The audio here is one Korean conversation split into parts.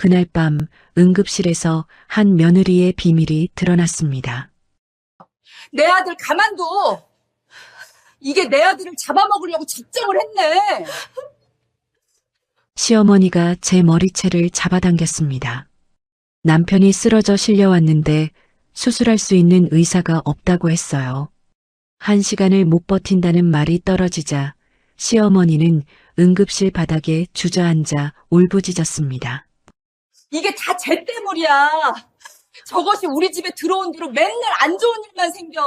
그날 밤 응급실에서 한 며느리의 비밀이 드러났습니다. 내 아들 가만둬. 이게 내 아들을 잡아먹으려고 작정을 했네. 시어머니가 제 머리채를 잡아당겼습니다. 남편이 쓰러져 실려왔는데 수술할 수 있는 의사가 없다고 했어요. 1시간을 못 버틴다는 말이 떨어지자 시어머니는 응급실 바닥에 주저앉아 울부짖었습니다. 이게 다 쟤 때문이야. 저것이 우리 집에 들어온 뒤로 맨날 안 좋은 일만 생겨.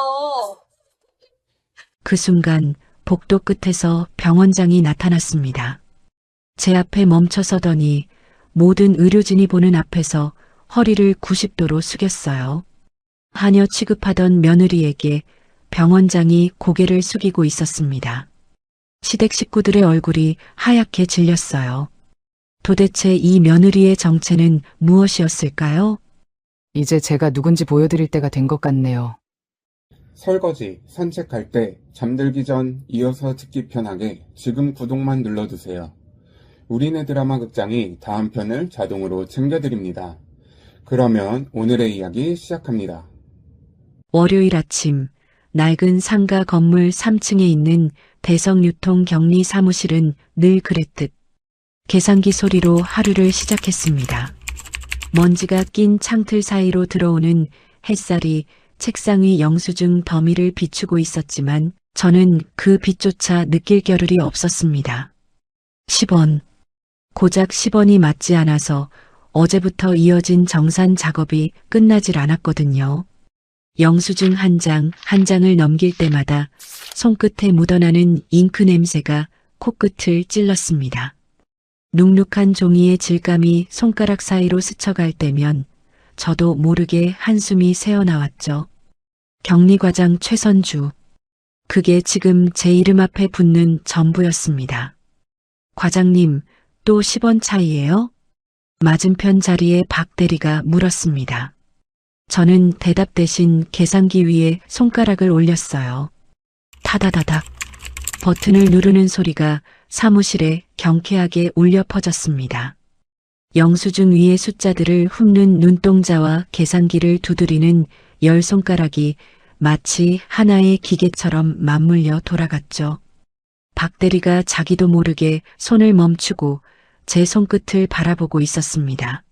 그 순간 복도 끝에서 병원장이 나타났습니다. 제 앞에 멈춰서더니 모든 의료진이 보는 앞에서 허리를 90도로 숙였어요. 하녀 취급하던 며느리에게 병원장이 고개를 숙이고 있었습니다. 시댁 식구들의 얼굴이 하얗게 질렸어요. 도대체 이 며느리의 정체는 무엇이었을까요? 이제 제가 누군지 보여드릴 때가 된 것 같네요. 설거지, 산책할 때, 잠들기 전 이어서 듣기 편하게 지금 구독만 눌러두세요. 우리네 드라마 극장이 다음 편을 자동으로 챙겨드립니다. 그러면 오늘의 이야기 시작합니다. 월요일 아침 낡은 상가 건물 3층에 있는 대성유통 격리 사무실은 늘 그랬듯 계산기 소리로 하루를 시작했습니다. 먼지가 낀 창틀 사이로 들어오는 햇살이 책상 위 영수증 더미를 비추고 있었지만 저는 그 빛조차 느낄 겨를이 없었습니다. 10원. 고작 10원이 맞지 않아서 어제부터 이어진 정산 작업이 끝나질 않았거든요. 영수증 한 장 한 장을 넘길 때마다 손끝에 묻어나는 잉크 냄새가 코끝을 찔렀습니다. 눅눅한 종이의 질감이 손가락 사이로 스쳐갈 때면 저도 모르게 한숨이 새어나왔죠. 격리과장 최선주. 그게 지금 제 이름 앞에 붙는 전부였습니다. 과장님, 또 10원 차이예요? 맞은편 자리에 박 대리가 물었습니다. 저는 대답 대신 계산기 위에 손가락을 올렸어요. 타다다닥. 버튼을 누르는 소리가 사무실에 경쾌하게 울려 퍼졌습니다. 영수증 위의 숫자들을 훑는 눈동자와 계산기를 두드리는 10손가락이 마치 하나의 기계처럼 맞물려 돌아갔죠. 박 대리가 자기도 모르게 손을 멈추고 제 손끝을 바라보고 있었습니다.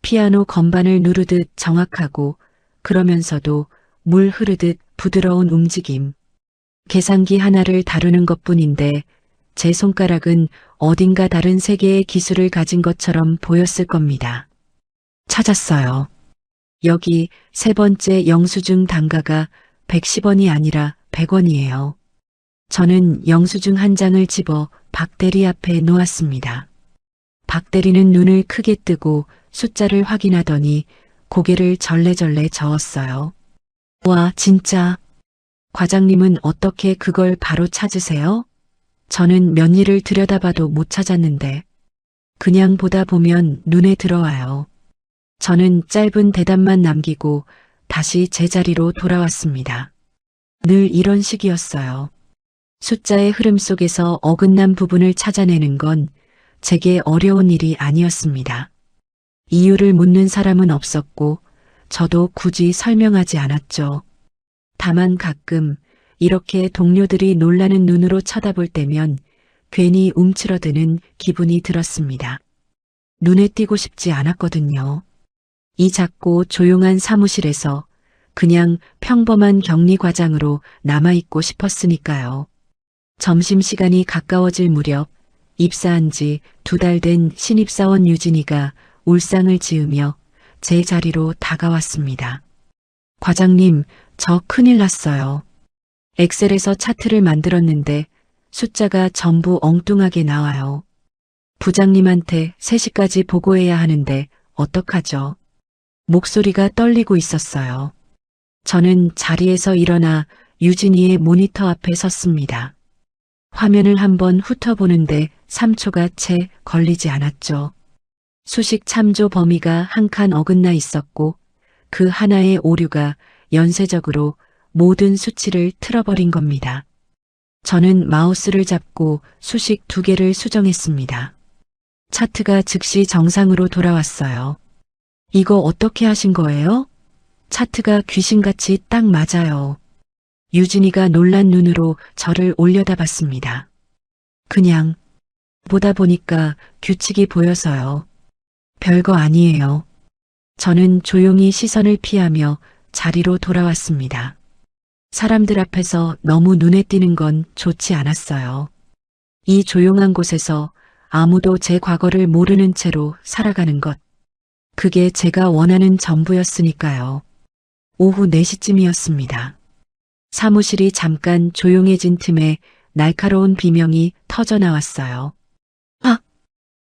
피아노 건반을 누르듯 정확하고 그러면서도 물 흐르듯 부드러운 움직임. 계산기 하나를 다루는 것뿐인데 제 손가락은 어딘가 다른 세계의 기술을 가진 것처럼 보였을 겁니다. 찾았어요. 여기 세 번째 영수증 단가가 110원이 아니라 100원이에요. 저는 영수증 한 장을 집어 박 대리 앞에 놓았습니다. 박 대리는 눈을 크게 뜨고 숫자를 확인하더니 고개를 절레절레 저었어요. 와, 진짜. 과장님은 어떻게 그걸 바로 찾으세요? 저는 몇 일을 들여다봐도 못 찾았는데 그냥 보다 보면 눈에 들어와요. 저는 짧은 대답만 남기고 다시 제자리로 돌아왔습니다. 늘 이런 식이었어요. 숫자의 흐름 속에서 어긋난 부분을 찾아내는 건 제게 어려운 일이 아니었습니다. 이유를 묻는 사람은 없었고 저도 굳이 설명하지 않았죠. 다만 가끔 이렇게 동료들이 놀라는 눈으로 쳐다볼 때면 괜히 움츠러드는 기분이 들었습니다. 눈에 띄고 싶지 않았거든요. 이 작고 조용한 사무실에서 그냥 평범한 격리과장으로 남아있고 싶었으니까요. 점심시간이 가까워질 무렵 입사한 지 2달 된 신입사원 유진이가 울상을 지으며 제 자리로 다가왔습니다. 과장님, 저 큰일 났어요. 엑셀에서 차트를 만들었는데 숫자가 전부 엉뚱하게 나와요. 부장님한테 3시까지 보고해야 하는데 어떡하죠? 목소리가 떨리고 있었어요. 저는 자리에서 일어나 유진이의 모니터 앞에 섰습니다. 화면을 한번 훑어보는데 3초가 채 걸리지 않았죠. 수식 참조 범위가 한 칸 어긋나 있었고 그 하나의 오류가 연쇄적으로 모든 수치를 틀어버린 겁니다. 저는 마우스를 잡고 수식 2개를 수정했습니다. 차트가 즉시 정상으로 돌아왔어요. 이거 어떻게 하신 거예요? 차트가 귀신같이 딱 맞아요. 유진이가 놀란 눈으로 저를 올려다봤습니다. 그냥 보다 보니까 규칙이 보여서요. 별거 아니에요. 저는 조용히 시선을 피하며 자리로 돌아왔습니다. 사람들 앞에서 너무 눈에 띄는 건 좋지 않았어요. 이 조용한 곳에서 아무도 제 과거를 모르는 채로 살아가는 것. 그게 제가 원하는 전부였으니까요. 오후 4시쯤이었습니다. 사무실이 잠깐 조용해진 틈에 날카로운 비명이 터져 나왔어요. 아!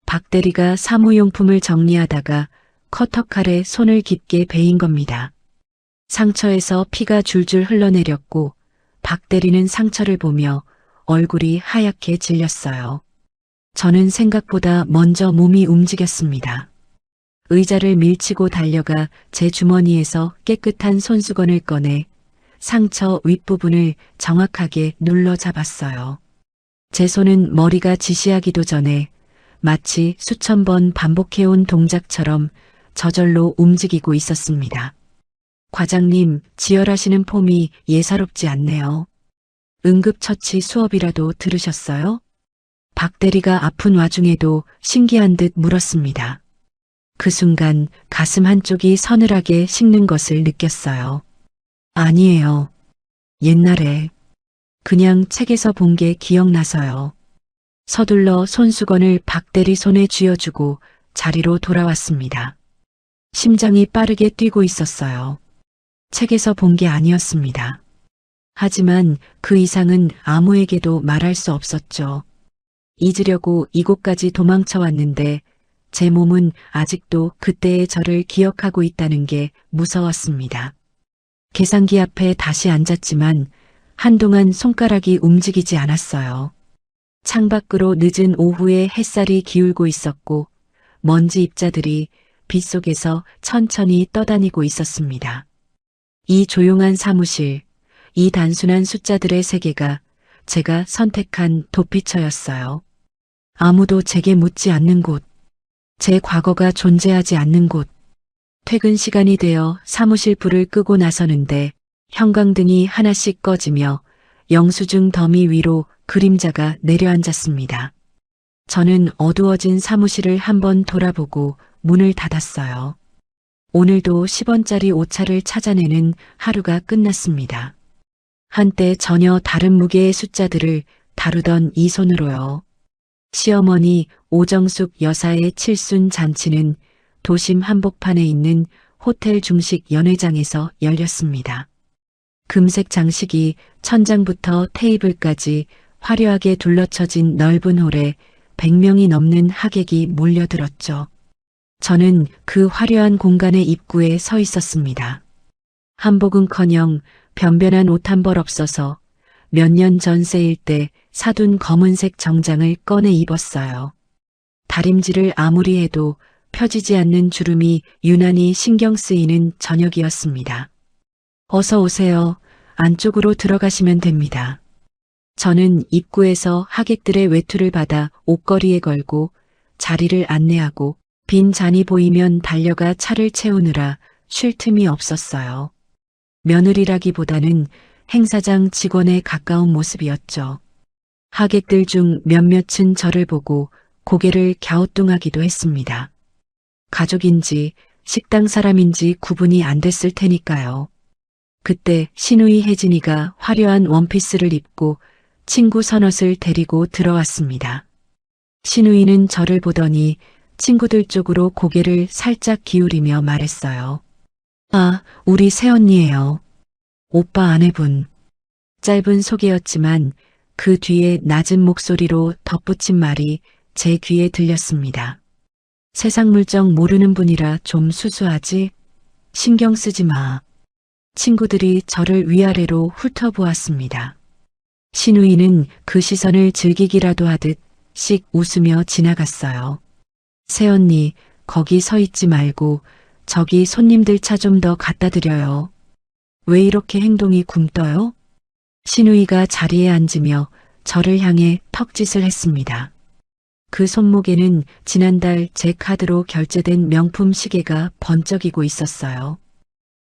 박 대리가 사무용품을 정리하다가 커터칼에 손을 깊게 베인 겁니다. 상처에서 피가 줄줄 흘러내렸고 박 대리는 상처를 보며 얼굴이 하얗게 질렸어요. 저는 생각보다 먼저 몸이 움직였습니다. 의자를 밀치고 달려가 제 주머니에서 깨끗한 손수건을 꺼내 상처 윗부분을 정확하게 눌러 잡았어요. 제 손은 머리가 지시하기도 전에 마치 수천 번 반복해온 동작처럼 저절로 움직이고 있었습니다. 과장님, 지혈하시는 폼이 예사롭지 않네요. 응급처치 수업이라도 들으셨어요? 박 대리가 아픈 와중에도 신기한 듯 물었습니다. 그 순간 가슴 한쪽이 서늘하게 식는 것을 느꼈어요. 아니에요. 옛날에 그냥 책에서 본 게 기억나서요. 서둘러 손수건을 박 대리 손에 쥐어주고 자리로 돌아왔습니다. 심장이 빠르게 뛰고 있었어요. 책에서 본 게 아니었습니다. 하지만 그 이상은 아무에게도 말할 수 없었죠. 잊으려고 이곳까지 도망쳐 왔는데 제 몸은 아직도 그때의 저를 기억하고 있다는 게 무서웠습니다. 계산기 앞에 다시 앉았지만 한동안 손가락이 움직이지 않았어요. 창밖으로 늦은 오후에 햇살이 기울고 있었고 먼지 입자들이 빗속에서 천천히 떠다니고 있었습니다. 이 조용한 사무실, 이 단순한 숫자들의 세계가 제가 선택한 도피처였어요. 아무도 제게 묻지 않는 곳, 제 과거가 존재하지 않는 곳. 퇴근 시간이 되어 사무실 불을 끄고 나서는데 형광등이 하나씩 꺼지며 영수증 더미 위로 그림자가 내려앉았습니다. 저는 어두워진 사무실을 한번 돌아보고 문을 닫았어요. 오늘도 10원짜리 오차를 찾아내는 하루가 끝났습니다. 한때 전혀 다른 무게의 숫자들을 다루던 이 손으로요. 시어머니 오정숙 여사의 칠순 잔치는 도심 한복판에 있는 호텔 중식 연회장에서 열렸습니다. 금색 장식이 천장부터 테이블까지 화려하게 둘러쳐진 넓은 홀에 100명이 넘는 하객이 몰려들었죠. 저는 그 화려한 공간의 입구에 서 있었습니다. 한복은커녕 변변한 옷 한 벌 없어서 몇 년 전 세일 때 사둔 검은색 정장을 꺼내 입었어요. 다림질을 아무리 해도 펴지지 않는 주름이 유난히 신경 쓰이는 저녁이었습니다. 어서 오세요. 안쪽으로 들어가시면 됩니다. 저는 입구에서 하객들의 외투를 받아 옷걸이에 걸고 자리를 안내하고 빈 잔이 보이면 달려가 차를 채우느라 쉴 틈이 없었어요. 며느리라기보다는 행사장 직원에 가까운 모습이었죠. 하객들 중 몇몇은 저를 보고 고개를 갸우뚱하기도 했습니다. 가족인지 식당 사람인지 구분이 안 됐을 테니까요. 그때 시누이 혜진이가 화려한 원피스를 입고 친구 선옷을 데리고 들어왔습니다. 시누이는 저를 보더니 친구들 쪽으로 고개를 살짝 기울이며 말했어요. 아, 우리 새언니예요. 오빠 아내분. 짧은 소개였지만 그 뒤에 낮은 목소리로 덧붙인 말이 제 귀에 들렸습니다. 세상 물정 모르는 분이라 좀 수수하지? 신경 쓰지 마. 친구들이 저를 위아래로 훑어보았습니다. 시누이는 그 시선을 즐기기라도 하듯 씩 웃으며 지나갔어요. 새언니, 거기 서 있지 말고 저기 손님들 차 좀 더 갖다 드려요. 왜 이렇게 행동이 굼떠요? 시누이가 자리에 앉으며 저를 향해 턱짓을 했습니다. 그 손목에는 지난달 제 카드로 결제된 명품 시계가 번쩍이고 있었어요.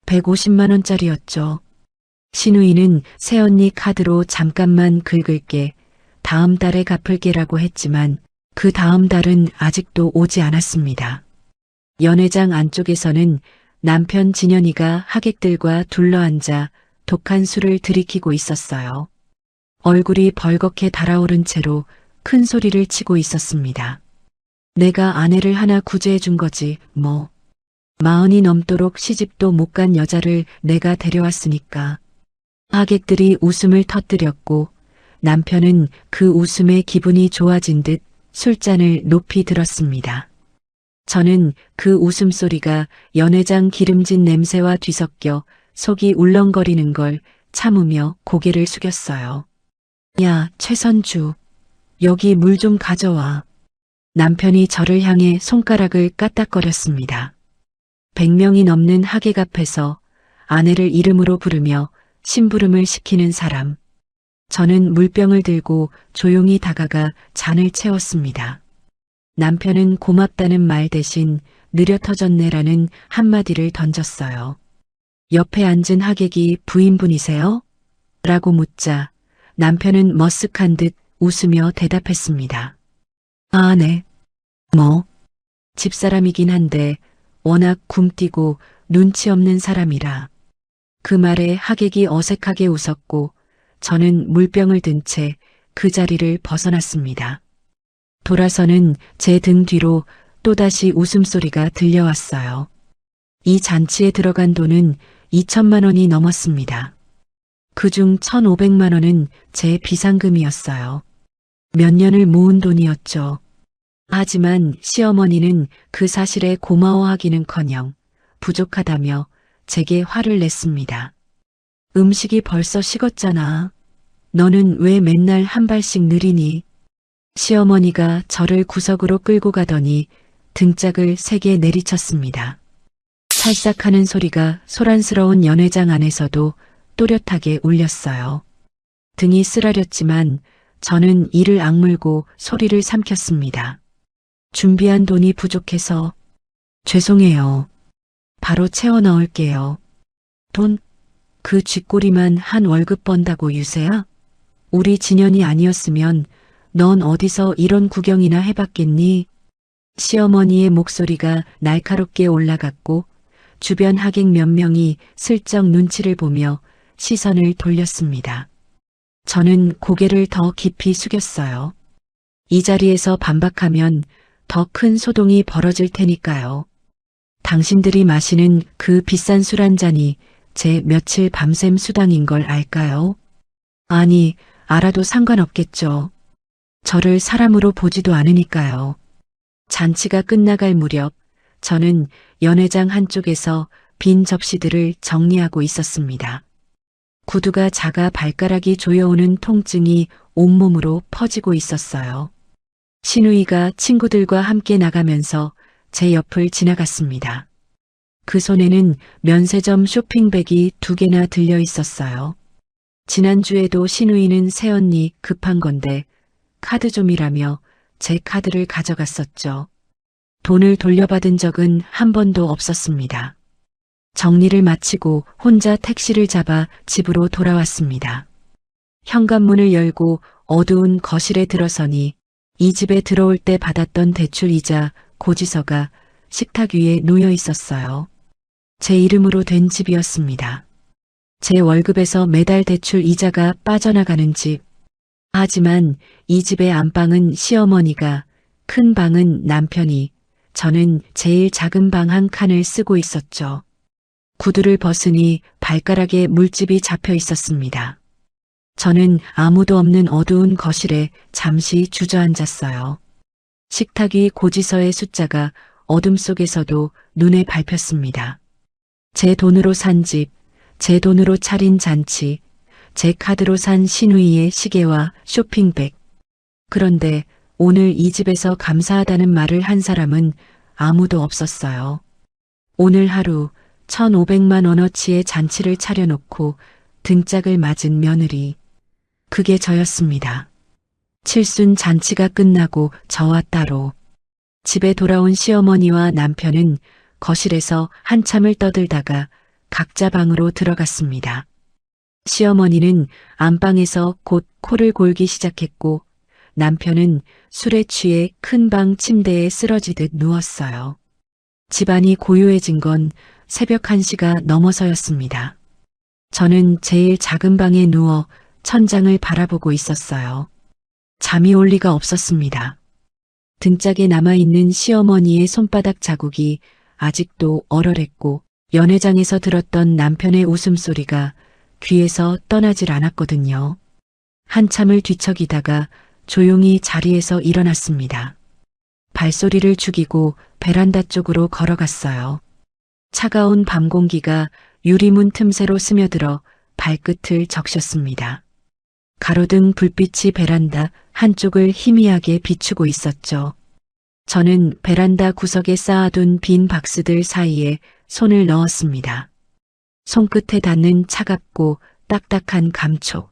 150만 원짜리였죠. 신우이는 새언니 카드로 잠깐만 긁을게, 다음 달에 갚을게라고 했지만 그 다음 달은 아직도 오지 않았습니다. 연회장 안쪽에서는 남편 진현이가 하객들과 둘러앉아 독한 술을 들이키고 있었어요. 얼굴이 벌겋게 달아오른 채로 큰 소리를 치고 있었습니다. 내가 아내를 하나 구제해 준 거지, 뭐. 40이 넘도록 시집도 못 간 여자를 내가 데려왔으니까. 하객들이 웃음을 터뜨렸고 남편은 그 웃음에 기분이 좋아진 듯 술잔을 높이 들었습니다. 저는 그 웃음소리가 연회장 기름진 냄새와 뒤섞여 속이 울렁거리는 걸 참으며 고개를 숙였어요. 야, 최선주. 여기 물 좀 가져와. 남편이 저를 향해 손가락을 까딱거렸습니다. 100명이 넘는 하객 앞에서 아내를 이름으로 부르며 심부름을 시키는 사람. 저는 물병을 들고 조용히 다가가 잔을 채웠습니다. 남편은 고맙다는 말 대신 느려 터졌네라는 한마디를 던졌어요. 옆에 앉은 하객이 부인분이세요? 라고 묻자 남편은 머쓱한 듯 웃으며 대답했습니다. 아, 네. 뭐? 집사람이긴 한데 워낙 굼뛰고 눈치 없는 사람이라. 그 말에 하객이 어색하게 웃었고 저는 물병을 든 채 그 자리를 벗어났습니다. 돌아서는 제 등 뒤로 또다시 웃음소리가 들려왔어요. 이 잔치에 들어간 돈은 2천만 원이 넘었습니다. 그중 1,500만 원은 제 비상금이었어요. 몇 년을 모은 돈이었죠. 하지만 시어머니는 그 사실에 고마워하기는커녕 부족하다며 제게 화를 냈습니다. 음식이 벌써 식었잖아. 너는 왜 맨날 한 발씩 느리니? 시어머니가 저를 구석으로 끌고 가더니 등짝을 세게 내리쳤습니다. 찰싹하는 소리가 소란스러운 연회장 안에서도 또렷하게 울렸어요. 등이 쓰라렸지만 저는 이를 악물고 소리를 삼켰습니다. 준비한 돈이 부족해서 죄송해요. 바로 채워 넣을게요. 돈? 그 쥐꼬리만 한 월급 번다고 유세야? 우리 진현이 아니었으면 넌 어디서 이런 구경이나 해봤겠니? 시어머니의 목소리가 날카롭게 올라갔고 주변 하객 몇 명이 슬쩍 눈치를 보며 시선을 돌렸습니다. 저는 고개를 더 깊이 숙였어요. 이 자리에서 반박하면 더 큰 소동이 벌어질 테니까요. 당신들이 마시는 그 비싼 술 한 잔이 제 며칠 밤샘 수당인 걸 알까요? 아니, 알아도 상관없겠죠. 저를 사람으로 보지도 않으니까요. 잔치가 끝나갈 무렵 저는 연회장 한쪽에서 빈 접시들을 정리하고 있었습니다. 구두가 작아 발가락이 조여오는 통증이 온몸으로 퍼지고 있었어요. 신우이가 친구들과 함께 나가면서 제 옆을 지나갔습니다. 그 손에는 면세점 쇼핑백이 2개나 들려 있었어요. 지난주에도 신우이는 새언니 급한 건데 카드 좀이라며 제 카드를 가져갔었죠. 돈을 돌려받은 적은 한 번도 없었습니다. 정리를 마치고 혼자 택시를 잡아 집으로 돌아왔습니다. 현관문을 열고 어두운 거실에 들어서니 이 집에 들어올 때 받았던 대출이자 고지서가 식탁 위에 놓여 있었어요. 제 이름으로 된 집이었습니다. 제 월급에서 매달 대출 이자가 빠져나가는 집. 하지만 이 집의 안방은 시어머니가, 큰 방은 남편이, 저는 제일 작은 방 한 칸을 쓰고 있었죠. 구두를 벗으니 발가락에 물집이 잡혀 있었습니다. 저는 아무도 없는 어두운 거실에 잠시 주저앉았어요. 식탁 위 고지서의 숫자가 어둠 속에서도 눈에 밟혔습니다. 제 돈으로 산 집, 제 돈으로 차린 잔치, 제 카드로 산 신우이의 시계와 쇼핑백. 그런데 오늘 이 집에서 감사하다는 말을 한 사람은 아무도 없었어요. 오늘 하루 1,500만 원어치의 잔치를 차려놓고 등짝을 맞은 며느리. 그게 저였습니다. 칠순 잔치가 끝나고 저와 따로 집에 돌아온 시어머니와 남편은 거실에서 한참을 떠들다가 각자 방으로 들어갔습니다. 시어머니는 안방에서 곧 코를 골기 시작했고 남편은 술에 취해 큰 방 침대에 쓰러지듯 누웠어요. 집안이 고요해진 건 새벽 1시가 넘어서였습니다. 저는 제일 작은 방에 누워 천장을 바라보고 있었어요. 잠이 올 리가 없었습니다. 등짝에 남아있는 시어머니의 손바닥 자국이 아직도 얼얼했고 연회장에서 들었던 남편의 웃음소리가 귀에서 떠나질 않았거든요. 한참을 뒤척이다가 조용히 자리에서 일어났습니다. 발소리를 죽이고 베란다 쪽으로 걸어갔어요. 차가운 밤 공기가 유리문 틈새로 스며들어 발끝을 적셨습니다. 가로등 불빛이 베란다 한쪽을 희미하게 비추고 있었죠. 저는 베란다 구석에 쌓아둔 빈 박스들 사이에 손을 넣었습니다. 손끝에 닿는 차갑고 딱딱한 감촉.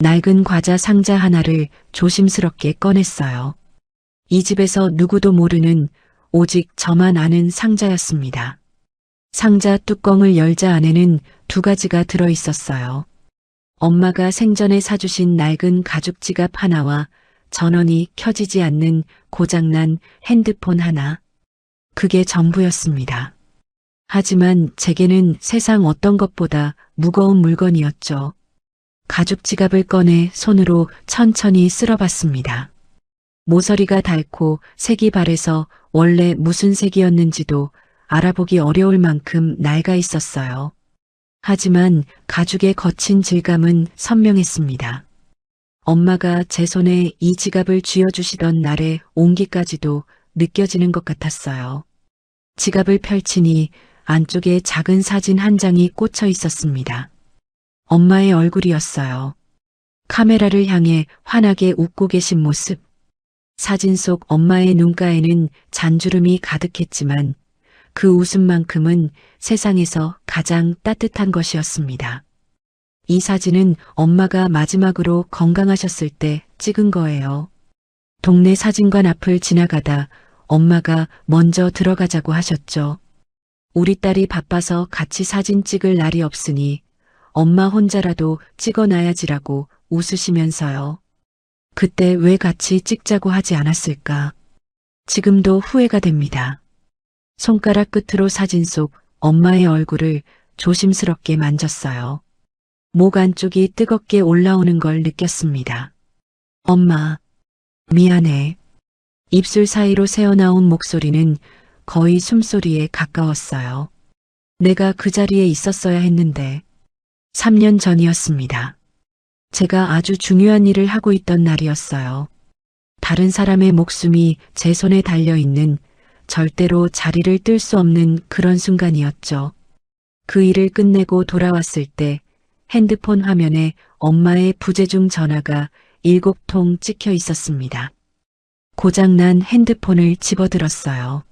낡은 과자 상자 하나를 조심스럽게 꺼냈어요. 이 집에서 누구도 모르는 오직 저만 아는 상자였습니다. 상자 뚜껑을 열자 안에는 2가지가 들어 있었어요. 엄마가 생전에 사주신 낡은 가죽 지갑 하나와 전원이 켜지지 않는 고장난 핸드폰 하나. 그게 전부였습니다. 하지만 제게는 세상 어떤 것보다 무거운 물건이었죠. 가죽 지갑을 꺼내 손으로 천천히 쓸어봤습니다. 모서리가 닳고 색이 바래서 원래 무슨 색이었는지도 알아보기 어려울 만큼 낡아 있었어요. 하지만 가죽의 거친 질감은 선명했습니다. 엄마가 제 손에 이 지갑을 쥐어주시던 날의 온기까지도 느껴지는 것 같았어요. 지갑을 펼치니 안쪽에 작은 사진 한 장이 꽂혀 있었습니다. 엄마의 얼굴이었어요. 카메라를 향해 환하게 웃고 계신 모습. 사진 속 엄마의 눈가에는 잔주름이 가득했지만 그 웃음만큼은 세상에서 가장 따뜻한 것이었습니다. 이 사진은 엄마가 마지막으로 건강하셨을 때 찍은 거예요. 동네 사진관 앞을 지나가다 엄마가 먼저 들어가자고 하셨죠. 우리 딸이 바빠서 같이 사진 찍을 날이 없으니 엄마 혼자라도 찍어놔야지라고 웃으시면서요. 그때 왜 같이 찍자고 하지 않았을까? 지금도 후회가 됩니다. 손가락 끝으로 사진 속 엄마의 얼굴을 조심스럽게 만졌어요. 목 안쪽이 뜨겁게 올라오는 걸 느꼈습니다. 엄마, 미안해. 입술 사이로 새어나온 목소리는 거의 숨소리에 가까웠어요. 내가 그 자리에 있었어야 했는데. 3년 전이었습니다. 제가 아주 중요한 일을 하고 있던 날이었어요. 다른 사람의 목숨이 제 손에 달려있는 절대로 자리를 뜰 수 없는 그런 순간이었죠. 그 일을 끝내고 돌아왔을 때 핸드폰 화면에 엄마의 부재중 전화가 7통 찍혀 있었습니다. 고장난 핸드폰을 집어들었어요.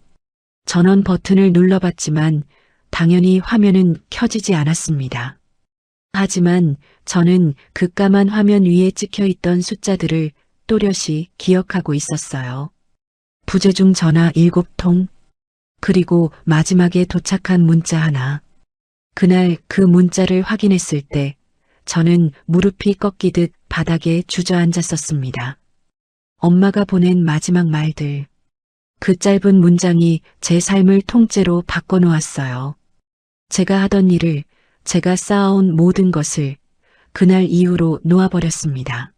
전원 버튼을 눌러봤지만 당연히 화면은 켜지지 않았습니다. 하지만 저는 그 까만 화면 위에 찍혀있던 숫자들을 또렷이 기억하고 있었어요. 부재중 전화 7통, 그리고 마지막에 도착한 문자 하나. 그날 그 문자를 확인했을 때 저는 무릎이 꺾이듯 바닥에 주저앉았었습니다. 엄마가 보낸 마지막 말들. 그 짧은 문장이 제 삶을 통째로 바꿔놓았어요. 제가 하던 일을, 제가 쌓아온 모든 것을 그날 이후로 놓아버렸습니다.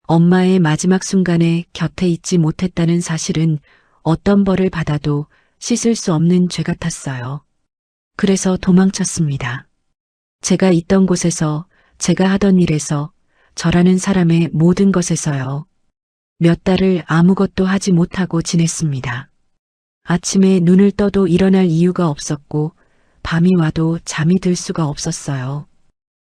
엄마의 마지막 순간에 곁에 있지 못했다는 사실은 어떤 벌을 받아도 씻을 수 없는 죄 같았어요. 그래서 도망쳤습니다. 제가 있던 곳에서, 제가 하던 일에서, 저라는 사람의 모든 것에서요. 몇 달을 아무것도 하지 못하고 지냈습니다. 아침에 눈을 떠도 일어날 이유가 없었고 밤이 와도 잠이 들 수가 없었어요.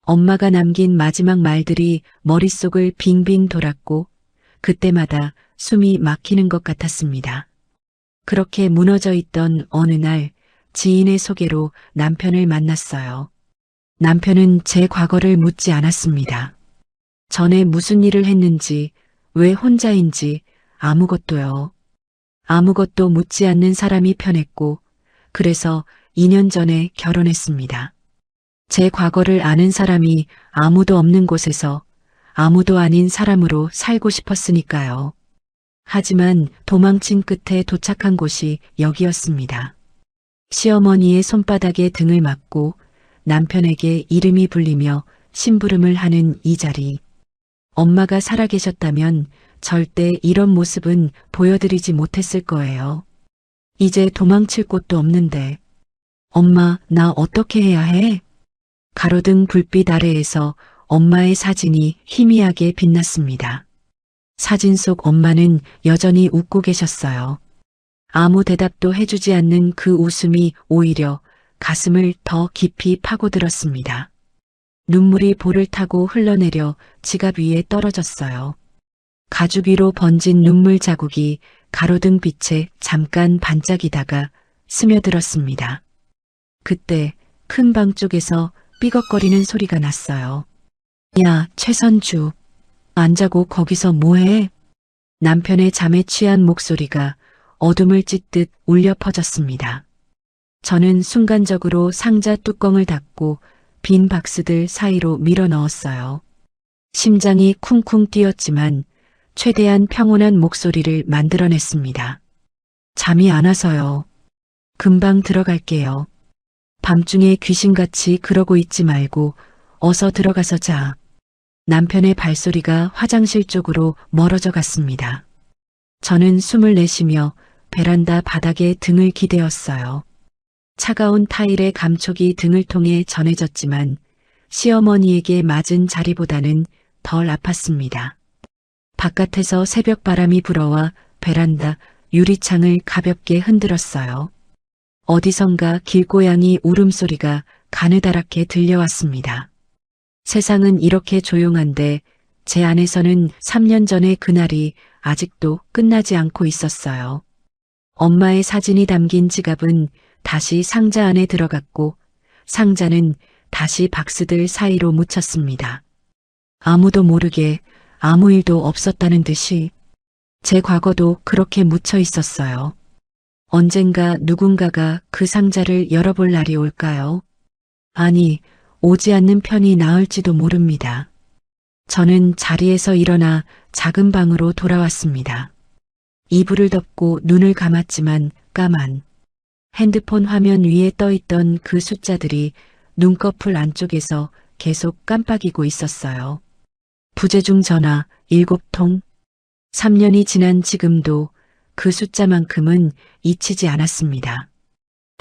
엄마가 남긴 마지막 말들이 머릿속을 빙빙 돌았고 그때마다 숨이 막히는 것 같았습니다. 그렇게 무너져 있던 어느 날 지인의 소개로 남편을 만났어요. 남편은 제 과거를 묻지 않았습니다. 전에 무슨 일을 했는지, 왜 혼자인지 아무것도요. 아무것도 묻지 않는 사람이 편했고, 그래서 2년 전에 결혼했습니다. 제 과거를 아는 사람이 아무도 없는 곳에서 아무도 아닌 사람으로 살고 싶었으니까요. 하지만 도망친 끝에 도착한 곳이 여기였습니다. 시어머니의 손바닥에 등을 맞고 남편에게 이름이 불리며 심부름을 하는 이 자리. 엄마가 살아계셨다면 절대 이런 모습은 보여드리지 못했을 거예요. 이제 도망칠 곳도 없는데. 엄마, 나 어떻게 해야 해? 가로등 불빛 아래에서 엄마의 사진이 희미하게 빛났습니다. 사진 속 엄마는 여전히 웃고 계셨어요. 아무 대답도 해주지 않는 그 웃음이 오히려 가슴을 더 깊이 파고들었습니다. 눈물이 볼을 타고 흘러내려 지갑 위에 떨어졌어요. 가죽 위로 번진 눈물 자국이 가로등 빛에 잠깐 반짝이다가 스며들었습니다. 그때 큰 방 쪽에서 삐걱거리는 소리가 났어요. 야, 최선주. 안 자고 거기서 뭐해? 남편의 잠에 취한 목소리가 어둠을 찢듯 울려 퍼졌습니다. 저는 순간적으로 상자 뚜껑을 닫고 빈 박스들 사이로 밀어 넣었어요. 심장이 쿵쿵 뛰었지만 최대한 평온한 목소리를 만들어냈습니다. 잠이 안 와서요. 금방 들어갈게요. 밤중에 귀신같이 그러고 있지 말고 어서 들어가서 자. 남편의 발소리가 화장실 쪽으로 멀어져 갔습니다. 저는 숨을 내쉬며 베란다 바닥에 등을 기대었어요. 차가운 타일의 감촉이 등을 통해 전해졌지만 시어머니에게 맞은 자리보다는 덜 아팠습니다. 바깥에서 새벽 바람이 불어와 베란다 유리창을 가볍게 흔들었어요. 어디선가 길고양이 울음소리가 가느다랗게 들려왔습니다. 세상은 이렇게 조용한데 제 안에서는 3년 전의 그날이 아직도 끝나지 않고 있었어요. 엄마의 사진이 담긴 지갑은 다시 상자 안에 들어갔고 상자는 다시 박스들 사이로 묻혔습니다. 아무도 모르게 아무 일도 없었다는 듯이 제 과거도 그렇게 묻혀 있었어요. 언젠가 누군가가 그 상자를 열어볼 날이 올까요? 아니, 오지 않는 편이 나을지도 모릅니다. 저는 자리에서 일어나 작은 방으로 돌아왔습니다. 이불을 덮고 눈을 감았지만 까만. 핸드폰 화면 위에 떠있던 그 숫자들이 눈꺼풀 안쪽에서 계속 깜빡이고 있었어요. 부재중 전화 7통. 3년이 지난 지금도 그 숫자만큼은 잊히지 않았습니다.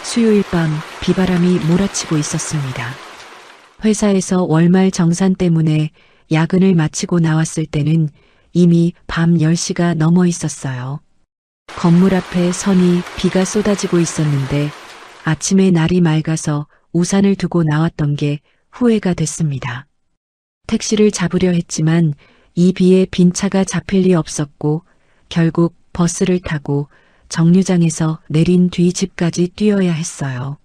수요일 밤 비바람이 몰아치고 있었습니다. 회사에서 월말 정산 때문에 야근을 마치고 나왔을 때는 이미 밤 10시가 넘어 있었어요. 건물 앞에 선이 비가 쏟아지고 있었는데 아침에 날이 맑아서 우산을 두고 나왔던 게 후회가 됐습니다. 택시를 잡으려 했지만 이 비에 빈 차가 잡힐 리 없었고 결국 버스를 타고 정류장에서 내린 뒤 집까지 뛰어야 했어요.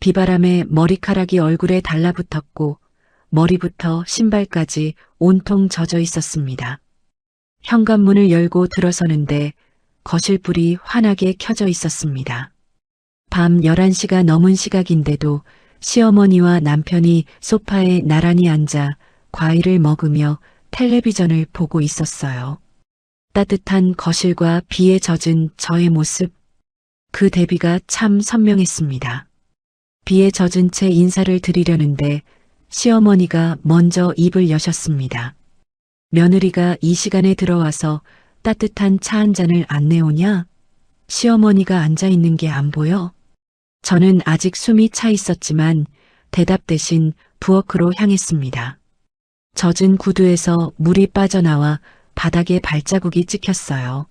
비바람에 머리카락이 얼굴에 달라붙었고 머리부터 신발까지 온통 젖어 있었습니다. 현관문을 열고 들어서는데 거실 불이 환하게 켜져 있었습니다. 밤 11시가 넘은 시각인데도 시어머니와 남편이 소파에 나란히 앉아 과일을 먹으며 텔레비전을 보고 있었어요. 따뜻한 거실과 비에 젖은 저의 모습, 그 대비가 참 선명했습니다. 비에 젖은 채 인사를 드리려는데 시어머니가 먼저 입을 여셨습니다. 며느리가 이 시간에 들어와서 따뜻한 차 한 잔을 안 내오냐? 시어머니가 앉아 있는 게 안 보여? 저는 아직 숨이 차 있었지만 대답 대신 부엌으로 향했습니다. 젖은 구두에서 물이 빠져나와 바닥에 발자국이 찍혔어요.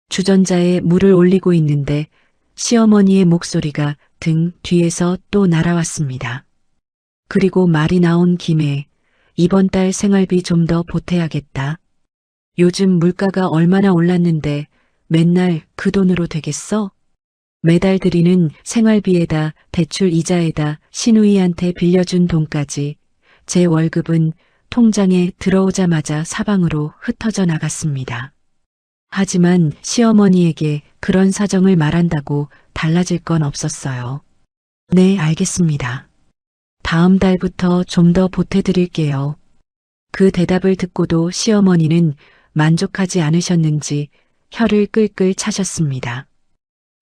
주전자에 물을 올리고 있는데 시어머니의 목소리가 등 뒤에서 또 날아왔습니다. 그리고 말이 나온 김에 이번 달 생활비 좀 더 보태야겠다. 요즘 물가가 얼마나 올랐는데 맨날 그 돈으로 되겠어? 매달 드리는 생활비에다 대출 이자에다 시누이한테 빌려준 돈까지 제 월급은 통장에 들어오자마자 사방으로 흩어져 나갔습니다. 하지만 시어머니에게 그런 사정을 말한다고 달라질 건 없었어요. 네, 알겠습니다. 다음 달부터 좀 더 보태드릴게요. 그 대답을 듣고도 시어머니는 만족하지 않으셨는지 혀를 끌끌 차셨습니다.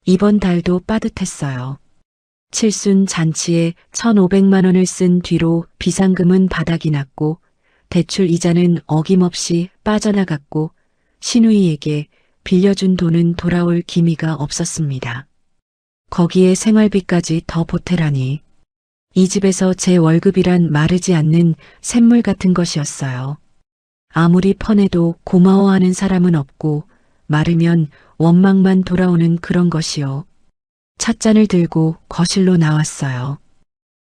이번 달도 빠듯했어요. 칠순 잔치에 1,500만 원을 쓴 뒤로 비상금은 바닥이 났고 대출 이자는 어김없이 빠져나갔고 시누이에게 빌려준 돈은 돌아올 기미가 없었습니다. 거기에 생활비까지 더 보태라니. 이 집에서 제 월급이란 마르지 않는 샘물 같은 것이었어요. 아무리 퍼내도 고마워하는 사람은 없고 마르면 원망만 돌아오는 그런 것이요. 찻잔을 들고 거실로 나왔어요.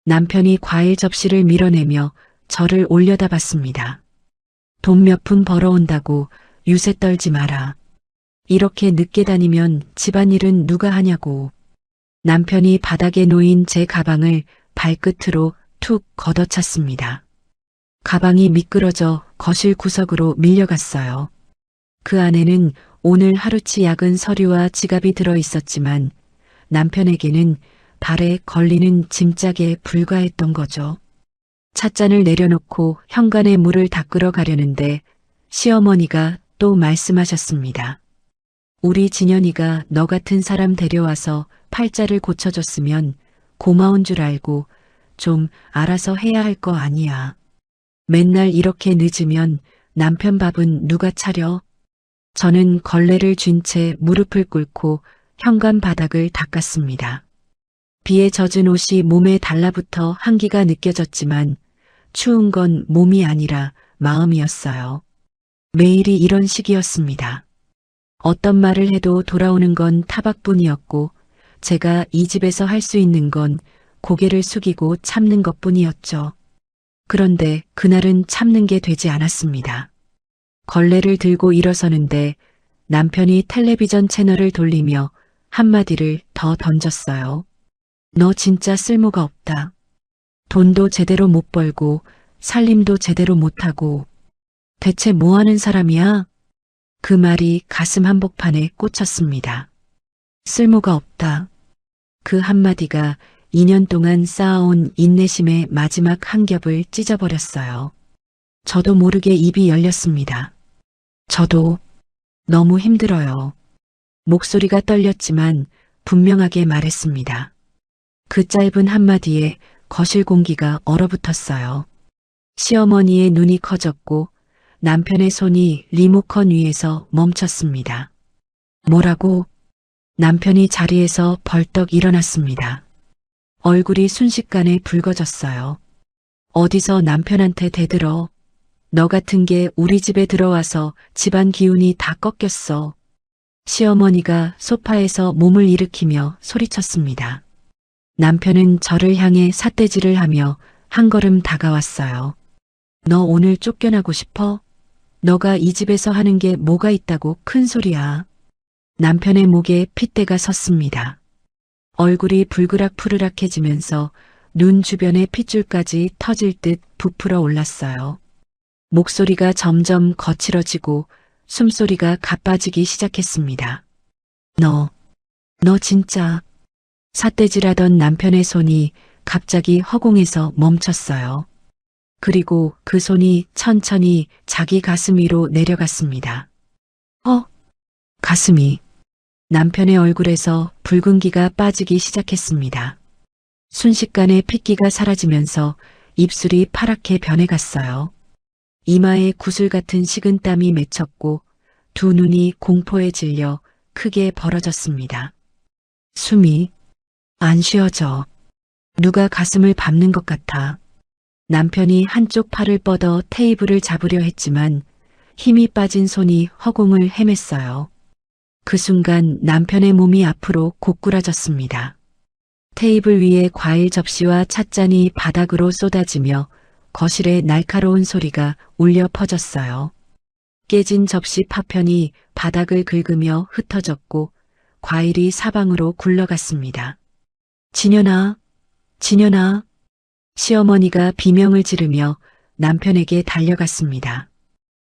남편이 과일 접시를 밀어내며 저를 올려다봤습니다. 돈 몇 푼 벌어온다고 유세 떨지 마라. 이렇게 늦게 다니면 집안일은 누가 하냐고. 남편이 바닥에 놓인 제 가방을 발끝으로 툭 걷어찼습니다. 가방이 미끄러져 거실 구석으로 밀려갔어요. 그 안에는 오늘 하루치 약은 서류와 지갑이 들어 있었지만 남편에게는 발에 걸리는 짐짝에 불과했던 거죠. 찻잔을 내려놓고 현관에 물을 닦으러 가려는데 시어머니가 또 말씀하셨습니다. 우리 진현이가 너 같은 사람 데려와서 팔자를 고쳐줬으면 고마운 줄 알고 좀 알아서 해야 할 거 아니야. 맨날 이렇게 늦으면 남편 밥은 누가 차려? 저는 걸레를 쥔 채 무릎을 꿇고 현관 바닥을 닦았습니다. 비에 젖은 옷이 몸에 달라붙어 한기가 느껴졌지만 추운 건 몸이 아니라 마음이었어요. 매일이 이런 식이었습니다. 어떤 말을 해도 돌아오는 건 타박뿐이었고 제가 이 집에서 할 수 있는 건 고개를 숙이고 참는 것뿐이었죠. 그런데 그날은 참는 게 되지 않았습니다. 걸레를 들고 일어서는데 남편이 텔레비전 채널을 돌리며 한마디를 더 던졌어요. 너 진짜 쓸모가 없다. 돈도 제대로 못 벌고 살림도 제대로 못하고 대체 뭐 하는 사람이야? 그 말이 가슴 한복판에 꽂혔습니다. 쓸모가 없다. 그 한마디가 2년 동안 쌓아온 인내심의 마지막 한 겹을 찢어버렸어요. 저도 모르게 입이 열렸습니다. 저도 너무 힘들어요. 목소리가 떨렸지만 분명하게 말했습니다. 그 짧은 한마디에 거실 공기가 얼어붙었어요. 시어머니의 눈이 커졌고 남편의 손이 리모컨 위에서 멈췄습니다. 뭐라고? 남편이 자리에서 벌떡 일어났습니다. 얼굴이 순식간에 붉어졌어요. 어디서 남편한테 대들어? 너 같은 게 우리 집에 들어와서 집안 기운이 다 꺾였어. 시어머니가 소파에서 몸을 일으키며 소리쳤습니다. 남편은 저를 향해 삿대질을 하며 한 걸음 다가왔어요. 너 오늘 쫓겨나고 싶어? 너가 이 집에서 하는 게 뭐가 있다고 큰 소리야. 남편의 목에 핏대가 섰습니다. 얼굴이 불그락푸르락해지면서 눈 주변의 핏줄까지 터질 듯 부풀어 올랐어요. 목소리가 점점 거칠어지고 숨소리가 가빠지기 시작했습니다. 너 진짜. 삿대질하던 남편의 손이 갑자기 허공에서 멈췄어요. 그리고 그 손이 천천히 자기 가슴 위로 내려갔습니다. 가슴이. 남편의 얼굴에서 붉은기가 빠지기 시작했습니다. 순식간에 핏기가 사라지면서 입술이 파랗게 변해갔어요. 이마에 구슬 같은 식은땀이 맺혔고 두 눈이 공포에 질려 크게 벌어졌습니다. 숨이 안 쉬어져. 누가 가슴을 밟는 것 같아. 남편이 한쪽 팔을 뻗어 테이블을 잡으려 했지만 힘이 빠진 손이 허공을 헤맸어요. 그 순간 남편의 몸이 앞으로 고꾸라졌습니다. 테이블 위에 과일 접시와 찻잔이 바닥으로 쏟아지며 거실에 날카로운 소리가 울려 퍼졌어요. 깨진 접시 파편이 바닥을 긁으며 흩어졌고 과일이 사방으로 굴러갔습니다. 진현아. 시어머니가 비명을 지르며 남편에게 달려갔습니다.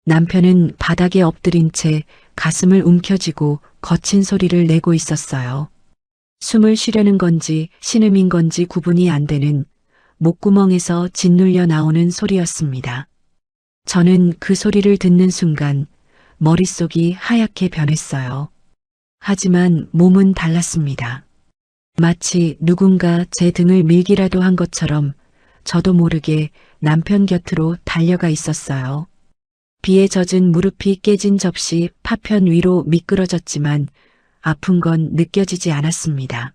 남편은 바닥에 엎드린 채 가슴을 움켜쥐고 거친 소리를 내고 있었어요. 숨을 쉬려는 건지 신음인 건지 구분이 안 되는 목구멍에서 짓눌려 나오는 소리였습니다. 저는 그 소리를 듣는 순간 머릿속이 하얗게 변했어요. 하지만 몸은 달랐습니다. 마치 누군가 제 등을 밀기라도 한 것처럼 저도 모르게 남편 곁으로 달려가 있었어요. 비에 젖은 무릎이 깨진 접시 파편 위로 미끄러졌지만 아픈 건 느껴지지 않았습니다.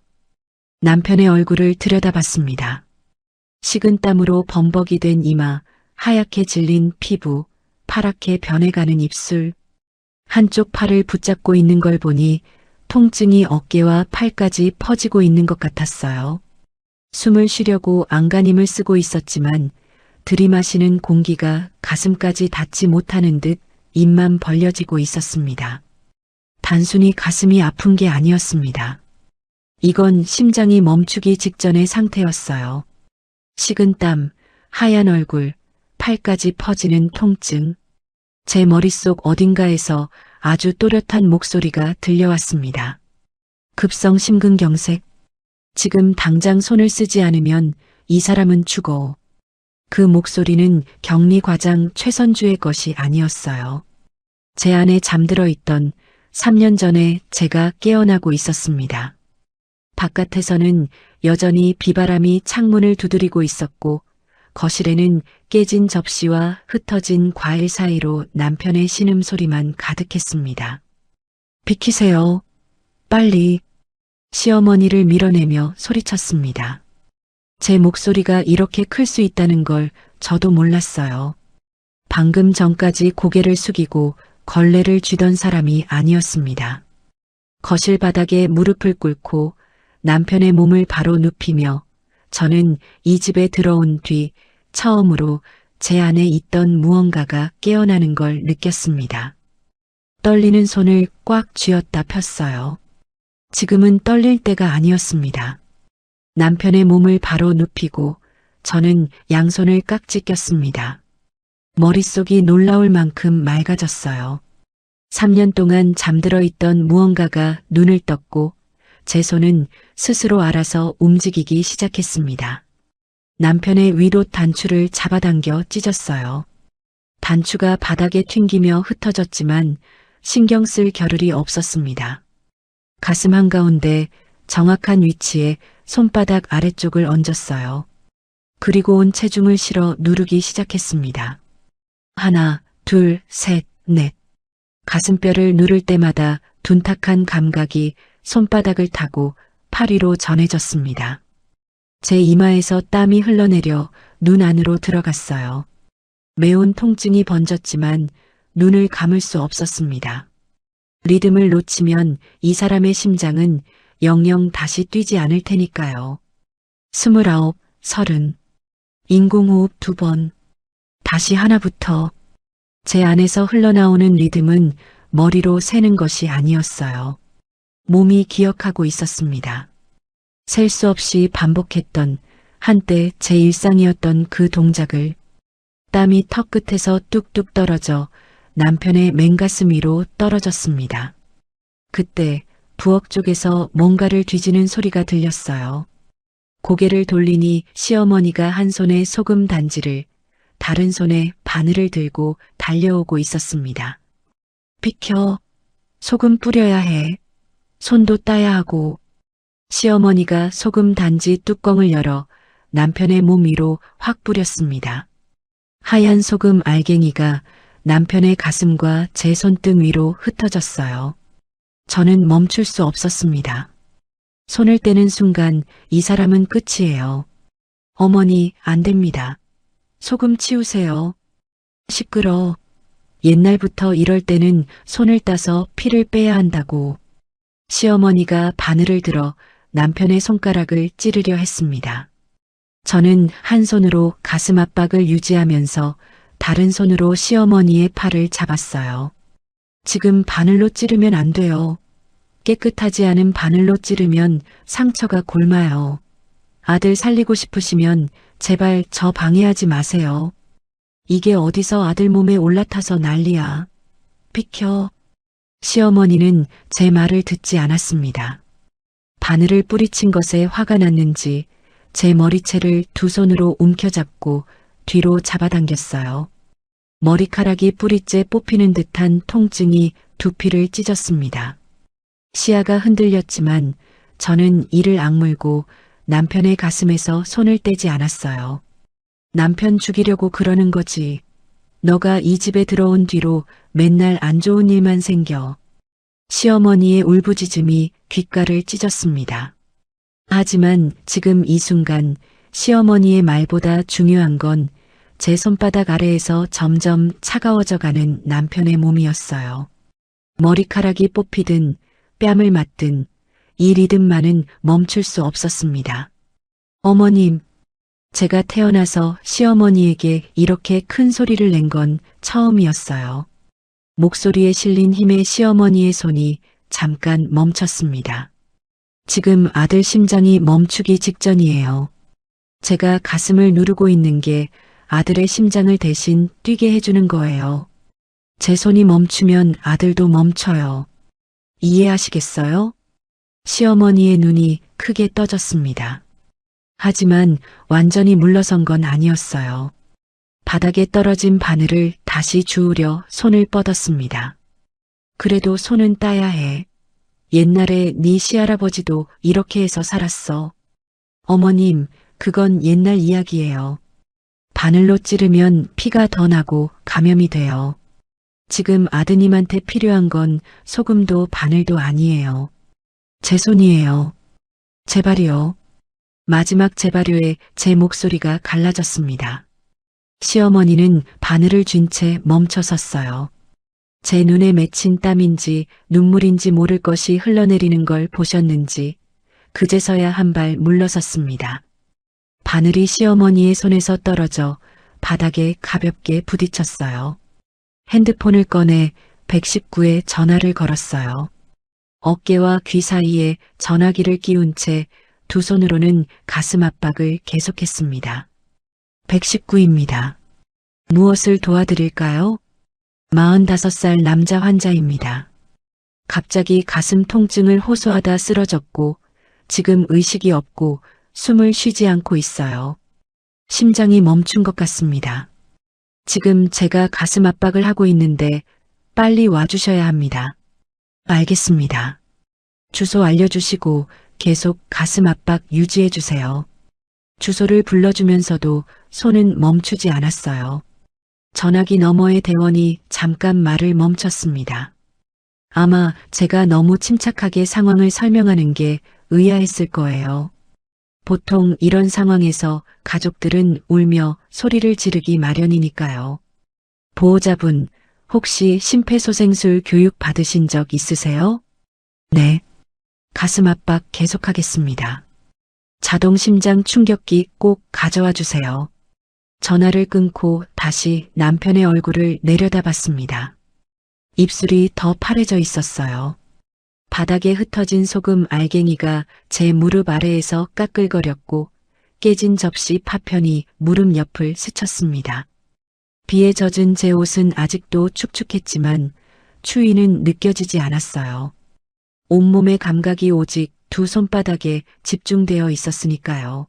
남편의 얼굴을 들여다봤습니다. 식은 땀으로 범벅이 된 이마, 하얗게 질린 피부, 파랗게 변해가는 입술. 한쪽 팔을 붙잡고 있는 걸 보니 통증이 어깨와 팔까지 퍼지고 있는 것 같았어요. 숨을 쉬려고 안간힘을 쓰고 있었지만 들이마시는 공기가 가슴까지 닿지 못하는 듯 입만 벌려지고 있었습니다. 단순히 가슴이 아픈 게 아니었습니다. 이건 심장이 멈추기 직전의 상태였어요. 식은 땀, 하얀 얼굴, 팔까지 퍼지는 통증. 제 머릿속 어딘가에서 아주 또렷한 목소리가 들려왔습니다. 급성 심근경색. 지금 당장 손을 쓰지 않으면 이 사람은 죽어. 그 목소리는 격리 과장 최선주의 것이 아니었어요. 제 안에 잠들어 있던 3년 전에 제가 깨어나고 있었습니다. 바깥에서는 여전히 비바람이 창문을 두드리고 있었고 거실에는 깨진 접시와 흩어진 과일 사이로 남편의 신음소리만 가득했습니다. 비키세요. 빨리. 시어머니를 밀어내며 소리쳤습니다. 제 목소리가 이렇게 클 수 있다는 걸 저도 몰랐어요. 방금 전까지 고개를 숙이고 걸레를 쥐던 사람이 아니었습니다. 거실 바닥에 무릎을 꿇고 남편의 몸을 바로 눕히며 저는 이 집에 들어온 뒤 처음으로 제 안에 있던 무언가가 깨어나는 걸 느꼈습니다. 떨리는 손을 꽉 쥐었다 폈어요. 지금은 떨릴 때가 아니었습니다. 남편의 몸을 바로 눕히고 저는 양손을 깍지 꼈습니다. 머릿속이 놀라울 만큼 맑아졌어요. 3년 동안 잠들어 있던 무언가가 눈을 떴고 제 손은 스스로 알아서 움직이기 시작했습니다. 남편의 위로 단추를 잡아당겨 찢었어요. 단추가 바닥에 튕기며 흩어졌지만 신경 쓸 겨를이 없었습니다. 가슴 한가운데 정확한 위치에 손바닥 아래쪽을 얹었어요. 그리고 온 체중을 실어 누르기 시작했습니다. 하나, 둘, 셋, 넷. 가슴뼈를 누를 때마다 둔탁한 감각이 손바닥을 타고 팔 위로 전해졌습니다. 제 이마에서 땀이 흘러내려 눈 안으로 들어갔어요. 매운 통증이 번졌지만 눈을 감을 수 없었습니다. 리듬을 놓치면 이 사람의 심장은 영영 다시 뛰지 않을 테니까요. 29, 30. 인공호흡 2번. 다시 하나부터. 제 안에서 흘러나오는 리듬은 머리로 세는 것이 아니었어요. 몸이 기억하고 있었습니다. 셀 수 없이 반복했던 한때 제 일상이었던 그 동작을. 땀이 턱 끝에서 뚝뚝 떨어져 남편의 맨가슴 위로 떨어졌습니다. 그때 부엌 쪽에서 뭔가를 뒤지는 소리가 들렸어요. 고개를 돌리니 시어머니가 한 손에 소금 단지를 다른 손에 바늘을 들고 달려오고 있었습니다. 비켜. 소금 뿌려야 해. 손도 따야 하고. 시어머니가 소금 단지 뚜껑을 열어 남편의 몸 위로 확 뿌렸습니다. 하얀 소금 알갱이가 남편의 가슴과 제 손등 위로 흩어졌어요. 저는 멈출 수 없었습니다. 손을 떼는 순간 이 사람은 끝이에요. 어머니, 안 됩니다. 소금 치우세요. 시끄러. 옛날부터 이럴 때는 손을 따서 피를 빼야 한다고. 시어머니가 바늘을 들어 남편의 손가락을 찌르려 했습니다. 저는 한 손으로 가슴 압박을 유지하면서 다른 손으로 시어머니의 팔을 잡았어요. 지금 바늘로 찌르면 안 돼요. 깨끗하지 않은 바늘로 찌르면 상처가 곪아요. 아들 살리고 싶으시면 제발 저 방해하지 마세요. 이게 어디서 아들 몸에 올라타서 난리야. 비켜. 시어머니는 제 말을 듣지 않았습니다. 바늘을 뿌리친 것에 화가 났는지 제 머리채를 두 손으로 움켜잡고 뒤로 잡아당겼어요. 머리카락이 뿌리째 뽑히는 듯한 통증이 두피를 찢었습니다. 시야가 흔들렸지만 저는 이를 악물고 남편의 가슴에서 손을 떼지 않았어요. 남편 죽이려고 그러는 거지. 너가 이 집에 들어온 뒤로 맨날 안 좋은 일만 생겨. 시어머니의 울부짖음이 귓가를 찢었습니다. 하지만 지금 이 순간 시어머니의 말보다 중요한 건 제 손바닥 아래에서 점점 차가워져 가는 남편의 몸이었어요. 머리카락이 뽑히든 뺨을 맞든 이 리듬만은 멈출 수 없었습니다. 어머님, 제가 태어나서 시어머니에게 이렇게 큰 소리를 낸 건 처음이었어요. 목소리에 실린 힘에 시어머니의 손이 잠깐 멈췄습니다. 지금 아들 심장이 멈추기 직전이에요. 제가 가슴을 누르고 있는 게 아들의 심장을 대신 뛰게 해주는 거예요. 제 손이 멈추면 아들도 멈춰요. 이해하시겠어요? 시어머니의 눈이 크게 떠졌습니다. 하지만 완전히 물러선 건 아니었어요. 바닥에 떨어진 바늘을 다시 주우려 손을 뻗었습니다. 그래도 손은 따야 해. 옛날에 네 시할아버지도 이렇게 해서 살았어. 어머님, 그건 옛날 이야기예요. 바늘로 찌르면 피가 더 나고 감염이 돼요. 지금 아드님한테 필요한 건 소금도 바늘도 아니에요. 제 손이에요. 제발이요. 마지막 제발요에 제 목소리가 갈라졌습니다. 시어머니는 바늘을 쥔 채 멈춰 섰어요. 제 눈에 맺힌 땀인지 눈물인지 모를 것이 흘러내리는 걸 보셨는지 그제서야 한 발 물러섰습니다. 바늘이 시어머니의 손에서 떨어져 바닥에 가볍게 부딪혔어요. 핸드폰을 꺼내 119에 전화를 걸었어요. 어깨와 귀 사이에 전화기를 끼운 채 두 손으로는 가슴 압박을 계속했습니다. 119입니다. 무엇을 도와드릴까요? 45살 남자 환자입니다. 갑자기 가슴 통증을 호소하다 쓰러졌고 지금 의식이 없고 숨을 쉬지 않고 있어요. 심장이 멈춘 것 같습니다. 지금 제가 가슴 압박을 하고 있는데 빨리 와주셔야 합니다. 알겠습니다. 주소 알려주시고 계속 가슴 압박 유지해 주세요. 주소를 불러주면서도 손은 멈추지 않았어요. 전화기 너머의 대원이 잠깐 말을 멈췄습니다. 아마 제가 너무 침착하게 상황을 설명하는 게 의아했을 거예요. 보통 이런 상황에서 가족들은 울며 소리를 지르기 마련이니까요. 보호자분, 혹시 심폐소생술 교육 받으신 적 있으세요? 네. 가슴 압박 계속하겠습니다. 자동 심장 충격기 꼭 가져와 주세요. 전화를 끊고 다시 남편의 얼굴을 내려다봤습니다. 입술이 더 파래져 있었어요. 바닥에 흩어진 소금 알갱이가 제 무릎 아래에서 까끌거렸고 깨진 접시 파편이 무릎 옆을 스쳤습니다. 비에 젖은 제 옷은 아직도 축축했지만 추위는 느껴지지 않았어요. 온몸의 감각이 오직 두 손바닥에 집중되어 있었으니까요.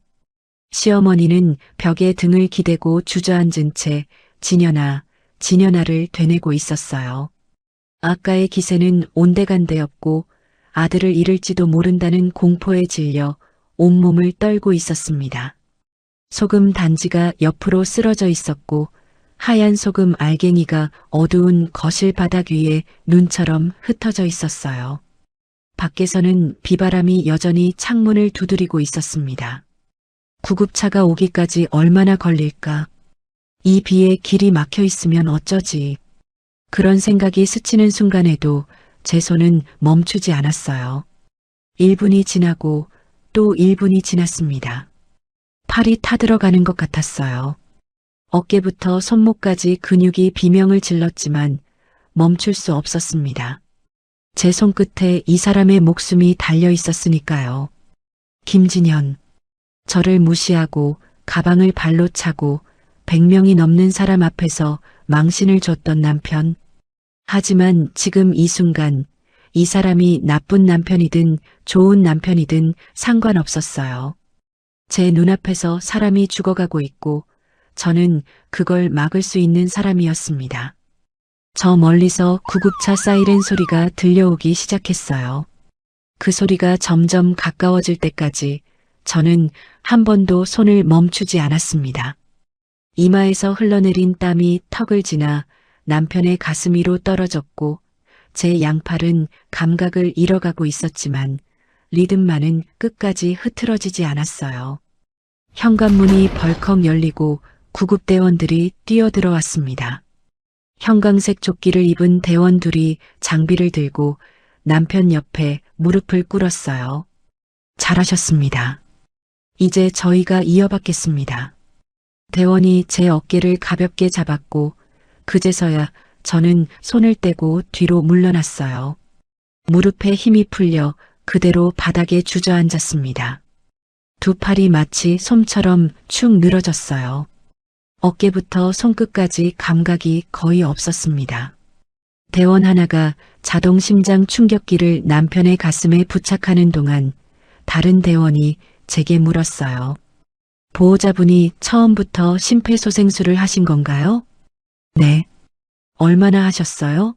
시어머니는 벽에 등을 기대고 주저앉은 채 진연아를 되뇌고 있었어요. 아까의 기세는 온데간데였고 아들을 잃을지도 모른다는 공포에 질려 온몸을 떨고 있었습니다. 소금 단지가 옆으로 쓰러져 있었고 하얀 소금 알갱이가 어두운 거실 바닥 위에 눈처럼 흩어져 있었어요. 밖에서는 비바람이 여전히 창문을 두드리고 있었습니다. 구급차가 오기까지 얼마나 걸릴까? 이 비에 길이 막혀 있으면 어쩌지? 그런 생각이 스치는 순간에도 제 손은 멈추지 않았어요. 1분이 지나고 또 1분이 지났습니다. 팔이 타들어가는 것 같았어요. 어깨부터 손목까지 근육이 비명을 질렀지만 멈출 수 없었습니다. 제 손끝에 이 사람의 목숨이 달려 있었으니까요. 김진현. 저를 무시하고 가방을 발로 차고 100명이 넘는 사람 앞에서 망신을 줬던 남편. 하지만 지금 이 순간 이 사람이 나쁜 남편이든 좋은 남편이든 상관없었어요. 제 눈앞에서 사람이 죽어가고 있고 저는 그걸 막을 수 있는 사람이었습니다. 저 멀리서 구급차 사이렌 소리가 들려오기 시작했어요. 그 소리가 점점 가까워질 때까지 저는 한 번도 손을 멈추지 않았습니다. 이마에서 흘러내린 땀이 턱을 지나 남편의 가슴 위로 떨어졌고 제 양팔은 감각을 잃어가고 있었지만 리듬만은 끝까지 흐트러지지 않았어요. 현관문이 벌컥 열리고 구급대원들이 뛰어들어왔습니다. 형광색 조끼를 입은 대원 둘이 장비를 들고 남편 옆에 무릎을 꿇었어요. 잘하셨습니다. 이제 저희가 이어받겠습니다. 대원이 제 어깨를 가볍게 잡았고 그제서야 저는 손을 떼고 뒤로 물러났어요. 무릎에 힘이 풀려 그대로 바닥에 주저앉았습니다. 두 팔이 마치 솜처럼 축 늘어졌어요. 어깨부터 손끝까지 감각이 거의 없었습니다. 대원 하나가 자동 심장 충격기를 남편의 가슴에 부착하는 동안 다른 대원이 제게 물었어요. 보호자분이 처음부터 심폐소생술을 하신 건가요? 네. 얼마나 하셨어요?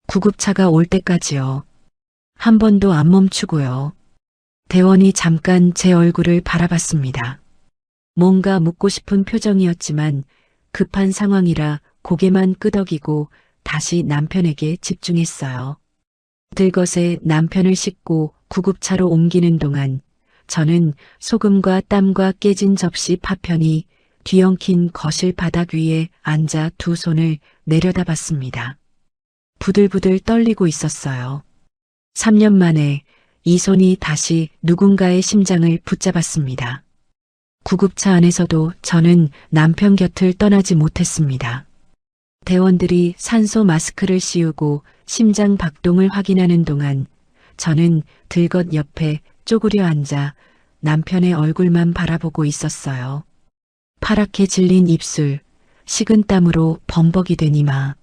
구급차가 올 때까지요. 한 번도 안 멈추고요. 대원이 잠깐 제 얼굴을 바라봤습니다. 뭔가 묻고 싶은 표정이었지만 급한 상황이라 고개만 끄덕이고 다시 남편에게 집중했어요. 들것에 남편을 싣고 구급차로 옮기는 동안 저는 소금과 땀과 깨진 접시 파편이 뒤엉킨 거실 바닥 위에 앉아 두 손을 내려다봤습니다. 부들부들 떨리고 있었어요. 3년 만에 이 손이 다시 누군가의 심장을 붙잡았습니다. 구급차 안에서도 저는 남편 곁을 떠나지 못했습니다. 대원들이 산소 마스크를 씌우고 심장 박동을 확인하는 동안 저는 들것 옆에 쪼그려 앉아 남편의 얼굴만 바라보고 있었어요. 파랗게 질린 입술, 식은 땀으로 범벅이 된 이마.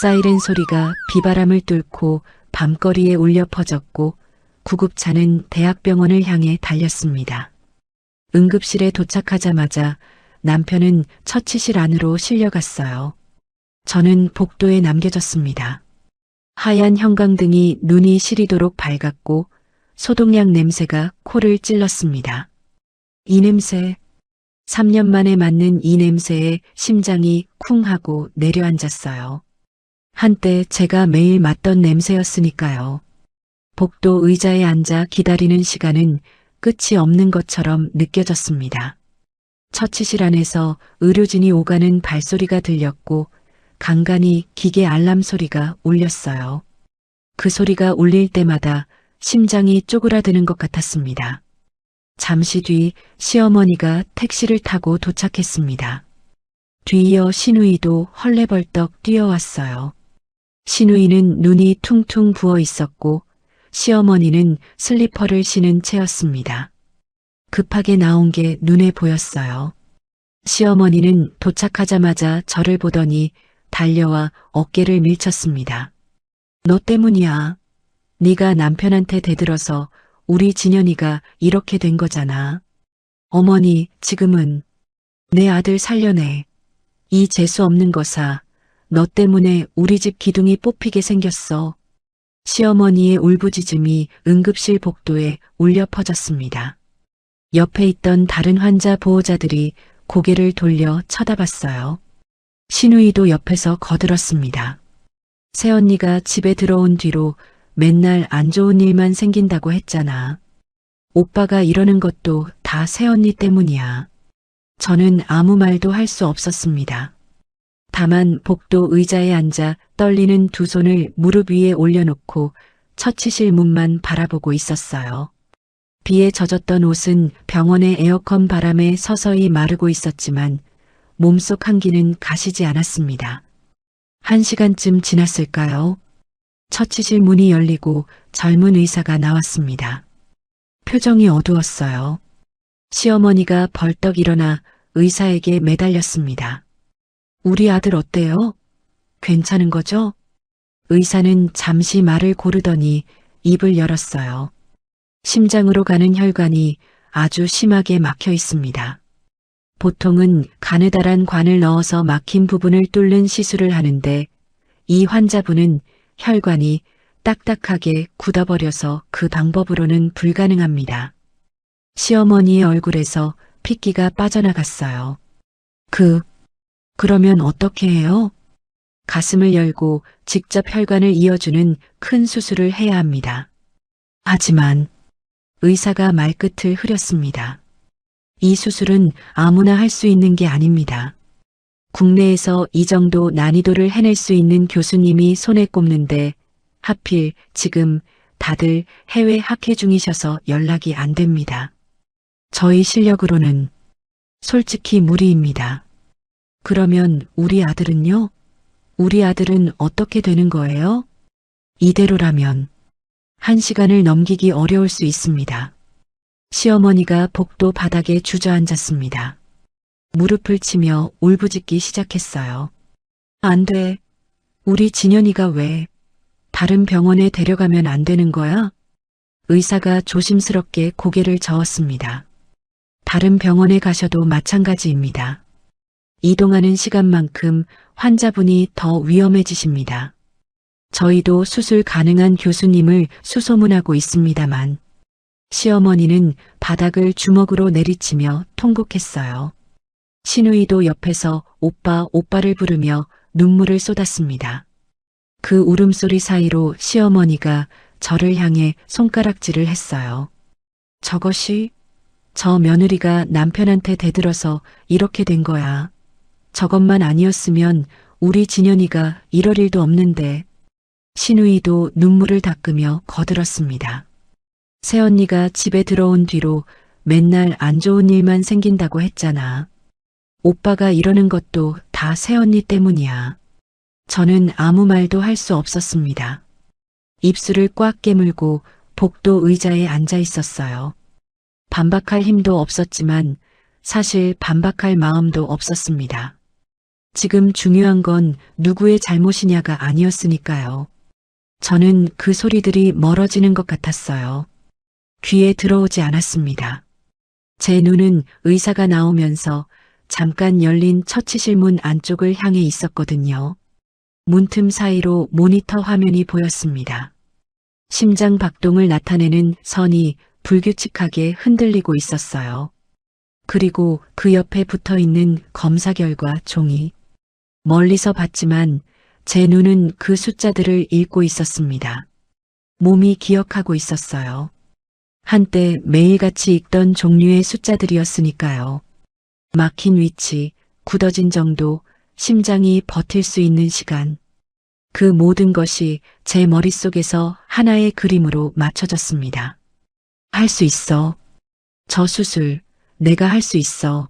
사이렌 소리가 비바람을 뚫고 밤거리에 울려 퍼졌고 구급차는 대학병원을 향해 달렸습니다. 응급실에 도착하자마자 남편은 처치실 안으로 실려갔어요. 저는 복도에 남겨졌습니다. 하얀 형광등이 눈이 시리도록 밝았고 소독약 냄새가 코를 찔렀습니다. 이 냄새, 3년 만에 맡는 이 냄새에 심장이 쿵 하고 내려앉았어요. 한때 제가 매일 맡던 냄새였으니까요. 복도 의자에 앉아 기다리는 시간은 끝이 없는 것처럼 느껴졌습니다. 처치실 안에서 의료진이 오가는 발소리가 들렸고 간간히 기계 알람 소리가 울렸어요. 그 소리가 울릴 때마다 심장이 쪼그라드는 것 같았습니다. 잠시 뒤 시어머니가 택시를 타고 도착했습니다. 뒤이어 시누이도 헐레벌떡 뛰어왔어요. 시누이는 눈이 퉁퉁 부어 있었고 시어머니는 슬리퍼를 신은 채였습니다. 급하게 나온 게 눈에 보였어요. 시어머니는 도착하자마자 저를 보더니 달려와 어깨를 밀쳤습니다. 너 때문이야. 네가 남편한테 대들어서 우리 진현이가 이렇게 된 거잖아. 어머니, 지금은 내 아들 살려내. 이 재수 없는 거사. 너 때문에 우리 집 기둥이 뽑히게 생겼어. 시어머니의 울부짖음이 응급실 복도에 울려 퍼졌습니다. 옆에 있던 다른 환자 보호자들이 고개를 돌려 쳐다봤어요. 시누이도 옆에서 거들었습니다. 새언니가 집에 들어온 뒤로 맨날 안 좋은 일만 생긴다고 했잖아. 오빠가 이러는 것도 다 새언니 때문이야. 저는 아무 말도 할 수 없었습니다. 다만 복도 의자에 앉아 떨리는 두 손을 무릎 위에 올려놓고 처치실 문만 바라보고 있었어요. 비에 젖었던 옷은 병원의 에어컨 바람에 서서히 마르고 있었지만 몸속 한기는 가시지 않았습니다. 1시간쯤 지났을까요? 처치실 문이 열리고 젊은 의사가 나왔습니다. 표정이 어두웠어요. 시어머니가 벌떡 일어나 의사에게 매달렸습니다. 우리 아들 어때요? 괜찮은 거죠? 의사는 잠시 말을 고르더니 입을 열었어요. 심장으로 가는 혈관이 아주 심하게 막혀 있습니다. 보통은 가느다란 관을 넣어서 막힌 부분을 뚫는 시술을 하는데 이 환자분은 혈관이 딱딱하게 굳어버려서 그 방법으로는 불가능합니다. 시어머니의 얼굴에서 핏기가 빠져나갔어요. 그러면 어떻게 해요? 가슴을 열고 직접 혈관을 이어주는 큰 수술을 해야 합니다. 하지만 의사가 말끝을 흐렸습니다. 이 수술은 아무나 할 수 있는 게 아닙니다. 국내에서 이 정도 난이도를 해낼 수 있는 교수님이 손에 꼽는데 하필 지금 다들 해외 학회 중이셔서 연락이 안 됩니다. 저희 실력으로는 솔직히 무리입니다. 그러면 우리 아들은요? 우리 아들은 어떻게 되는 거예요? 이대로라면 1시간을 넘기기 어려울 수 있습니다. 시어머니가 복도 바닥에 주저앉았습니다. 무릎을 치며 울부짖기 시작했어요. 안 돼. 우리 진현이가 왜? 다른 병원에 데려가면 안 되는 거야? 의사가 조심스럽게 고개를 저었습니다. 다른 병원에 가셔도 마찬가지입니다. 이동하는 시간만큼 환자분이 더 위험해지십니다. 저희도 수술 가능한 교수님을 수소문하고 있습니다만 시어머니는 바닥을 주먹으로 내리치며 통곡했어요. 신우이도 옆에서 오빠, 오빠를 부르며 눈물을 쏟았습니다. 그 울음소리 사이로 시어머니가 저를 향해 손가락질을 했어요. 저것이 저 며느리가 남편한테 대들어서 이렇게 된 거야. 저것만 아니었으면 우리 진현이가 이럴 일도 없는데. 신우이도 눈물을 닦으며 거들었습니다. 새언니가 집에 들어온 뒤로 맨날 안 좋은 일만 생긴다고 했잖아. 오빠가 이러는 것도 다 새언니 때문이야. 저는 아무 말도 할 수 없었습니다. 입술을 꽉 깨물고 복도 의자에 앉아 있었어요. 반박할 힘도 없었지만 사실 반박할 마음도 없었습니다. 지금 중요한 건 누구의 잘못이냐가 아니었으니까요. 저는 그 소리들이 멀어지는 것 같았어요. 귀에 들어오지 않았습니다. 제 눈은 의사가 나오면서 잠깐 열린 처치실 문 안쪽을 향해 있었거든요. 문틈 사이로 모니터 화면이 보였습니다. 심장 박동을 나타내는 선이 불규칙하게 흔들리고 있었어요. 그리고 그 옆에 붙어 있는 검사 결과 종이. 멀리서 봤지만 제 눈은 그 숫자들을 읽고 있었습니다. 몸이 기억하고 있었어요. 한때 매일같이 읽던 종류의 숫자들이었으니까요. 막힌 위치, 굳어진 정도, 심장이 버틸 수 있는 시간. 그 모든 것이 제 머릿속에서 하나의 그림으로 맞춰졌습니다. 할 수 있어. 저 수술, 내가 할 수 있어.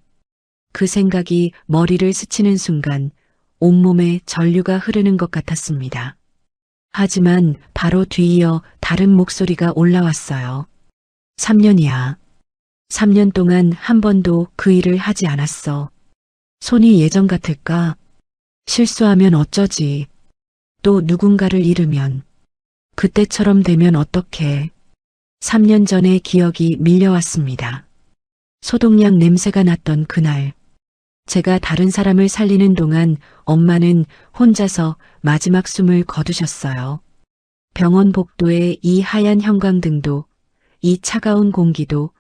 그 생각이 머리를 스치는 순간 온몸에 전류가 흐르는 것 같았습니다. 하지만 바로 뒤이어 다른 목소리가 올라왔어요. 3년이야. 3년 동안 한 번도 그 일을 하지 않았어. 손이 예전 같을까? 실수하면 어쩌지? 또 누군가를 잃으면? 그때처럼 되면 어떡해? 3년 전의 기억이 밀려왔습니다. 소독약 냄새가 났던 그날. 제가 다른 사람을 살리는 동안 엄마는 혼자서 마지막 숨을 거두셨어요. 병원 복도의 이 하얀 형광등도, 이 차가운 공기도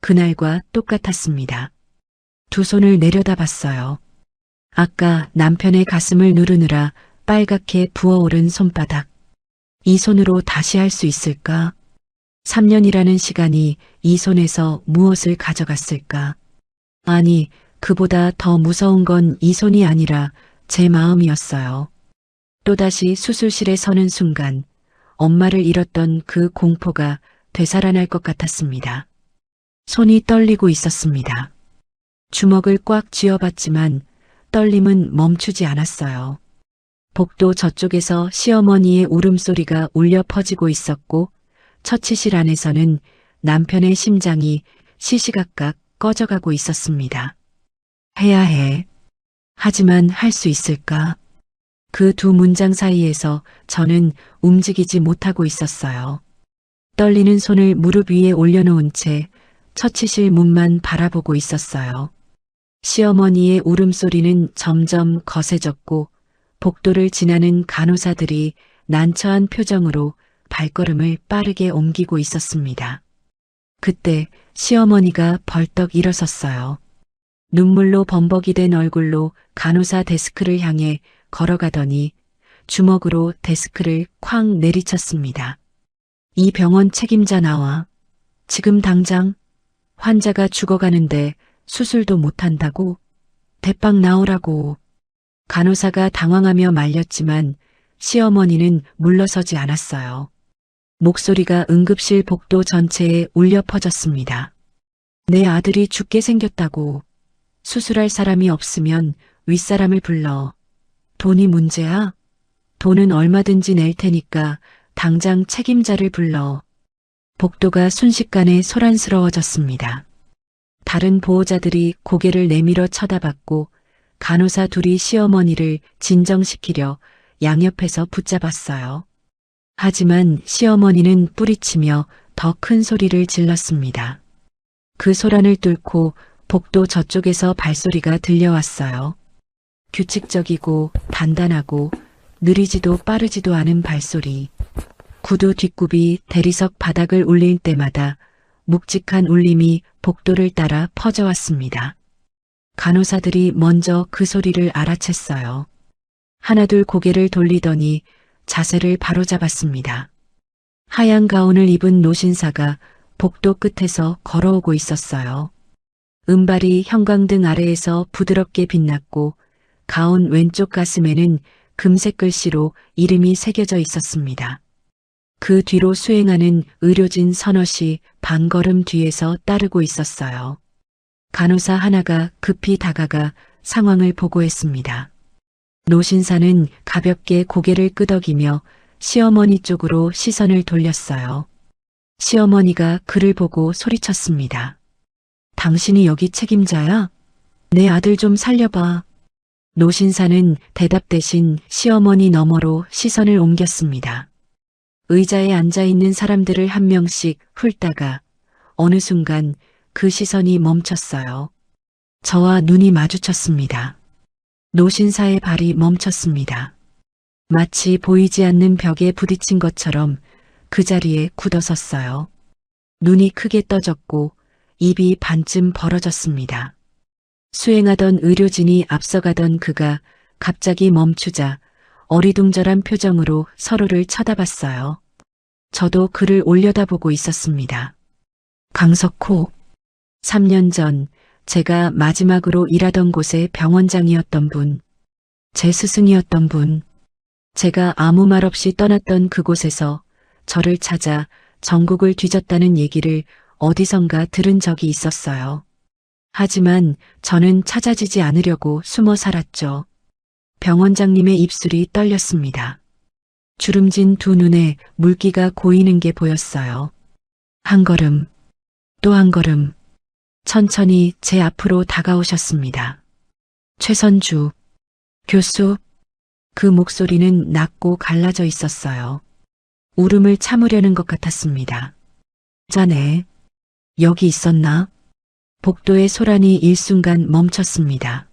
그날과 똑같았습니다. 두 손을 내려다봤어요. 아까 남편의 가슴을 누르느라 빨갛게 부어오른 손바닥. 이 손으로 다시 할 수 있을까? 3년이라는 시간이 이 손에서 무엇을 가져갔을까? 아니, 그보다 더 무서운 건 이 손이 아니라 제 마음이었어요. 또다시 수술실에 서는 순간 엄마를 잃었던 그 공포가 되살아날 것 같았습니다. 손이 떨리고 있었습니다. 주먹을 꽉 쥐어봤지만 떨림은 멈추지 않았어요. 복도 저쪽에서 시어머니의 울음소리가 울려 퍼지고 있었고 처치실 안에서는 남편의 심장이 시시각각 꺼져가고 있었습니다. 해야 해. 하지만 할 수 있을까? 그 두 문장 사이에서 저는 움직이지 못하고 있었어요. 떨리는 손을 무릎 위에 올려놓은 채 처치실 문만 바라보고 있었어요. 시어머니의 울음소리는 점점 거세졌고 복도를 지나는 간호사들이 난처한 표정으로 발걸음을 빠르게 옮기고 있었습니다. 그때 시어머니가 벌떡 일어섰어요. 눈물로 범벅이 된 얼굴로 간호사 데스크를 향해 걸어가더니 주먹으로 데스크를 쾅 내리쳤습니다. 이 병원 책임자 나와. 지금 당장. 환자가 죽어가는데 수술도 못한다고? 대빵 나오라고. 간호사가 당황하며 말렸지만 시어머니는 물러서지 않았어요. 목소리가 응급실 복도 전체에 울려 퍼졌습니다. 내 아들이 죽게 생겼다고. 수술할 사람이 없으면 윗사람을 불러. 돈이 문제야? 돈은 얼마든지 낼 테니까 당장 책임자를 불러. 복도가 순식간에 소란스러워졌습니다. 다른 보호자들이 고개를 내밀어 쳐다봤고 간호사 둘이 시어머니를 진정시키려 양옆에서 붙잡았어요. 하지만 시어머니는 뿌리치며 더 큰 소리를 질렀습니다. 그 소란을 뚫고 복도 저쪽에서 발소리가 들려왔어요. 규칙적이고 단단하고 느리지도 빠르지도 않은 발소리. 구두 뒷굽이 대리석 바닥을 울릴 때마다 묵직한 울림이 복도를 따라 퍼져왔습니다. 간호사들이 먼저 그 소리를 알아챘어요. 하나둘 고개를 돌리더니 자세를 바로잡았습니다. 하얀 가운을 입은 노신사가 복도 끝에서 걸어오고 있었어요. 은발이 형광등 아래에서 부드럽게 빛났고 가운 왼쪽 가슴에는 금색 글씨로 이름이 새겨져 있었습니다. 그 뒤로 수행하는 의료진 서너시 반걸음 뒤에서 따르고 있었어요. 간호사 하나가 급히 다가가 상황을 보고했습니다. 노신사는 가볍게 고개를 끄덕이며 시어머니 쪽으로 시선을 돌렸어요. 시어머니가 그를 보고 소리쳤습니다. 당신이 여기 책임자야? 내 아들 좀 살려봐. 노신사는 대답 대신 시어머니 너머로 시선을 옮겼습니다. 의자에 앉아있는 사람들을 한 명씩 훑다가 어느 순간 그 시선이 멈췄어요. 저와 눈이 마주쳤습니다. 노신사의 발이 멈췄습니다. 마치 보이지 않는 벽에 부딪힌 것처럼 그 자리에 굳어섰어요. 눈이 크게 떠졌고 입이 반쯤 벌어졌습니다. 수행하던 의료진이 앞서가던 그가 갑자기 멈추자 어리둥절한 표정으로 서로를 쳐다봤어요. 저도 그를 올려다보고 있었습니다. 강석호. 3년 전 제가 마지막으로 일하던 곳의 병원장이었던 분. 제 스승이었던 분. 제가 아무 말 없이 떠났던 그곳에서 저를 찾아 전국을 뒤졌다는 얘기를 어디선가 들은 적이 있었어요. 하지만 저는 찾아지지 않으려고 숨어 살았죠. 병원장님의 입술이 떨렸습니다. 주름진 두 눈에 물기가 고이는 게 보였어요. 한 걸음, 또 한 걸음, 천천히 제 앞으로 다가오셨습니다. 최선주, 교수, 그 목소리는 낮고 갈라져 있었어요. 울음을 참으려는 것 같았습니다. 자네, 여기 있었나? 복도의 소란이 일순간 멈췄습니다.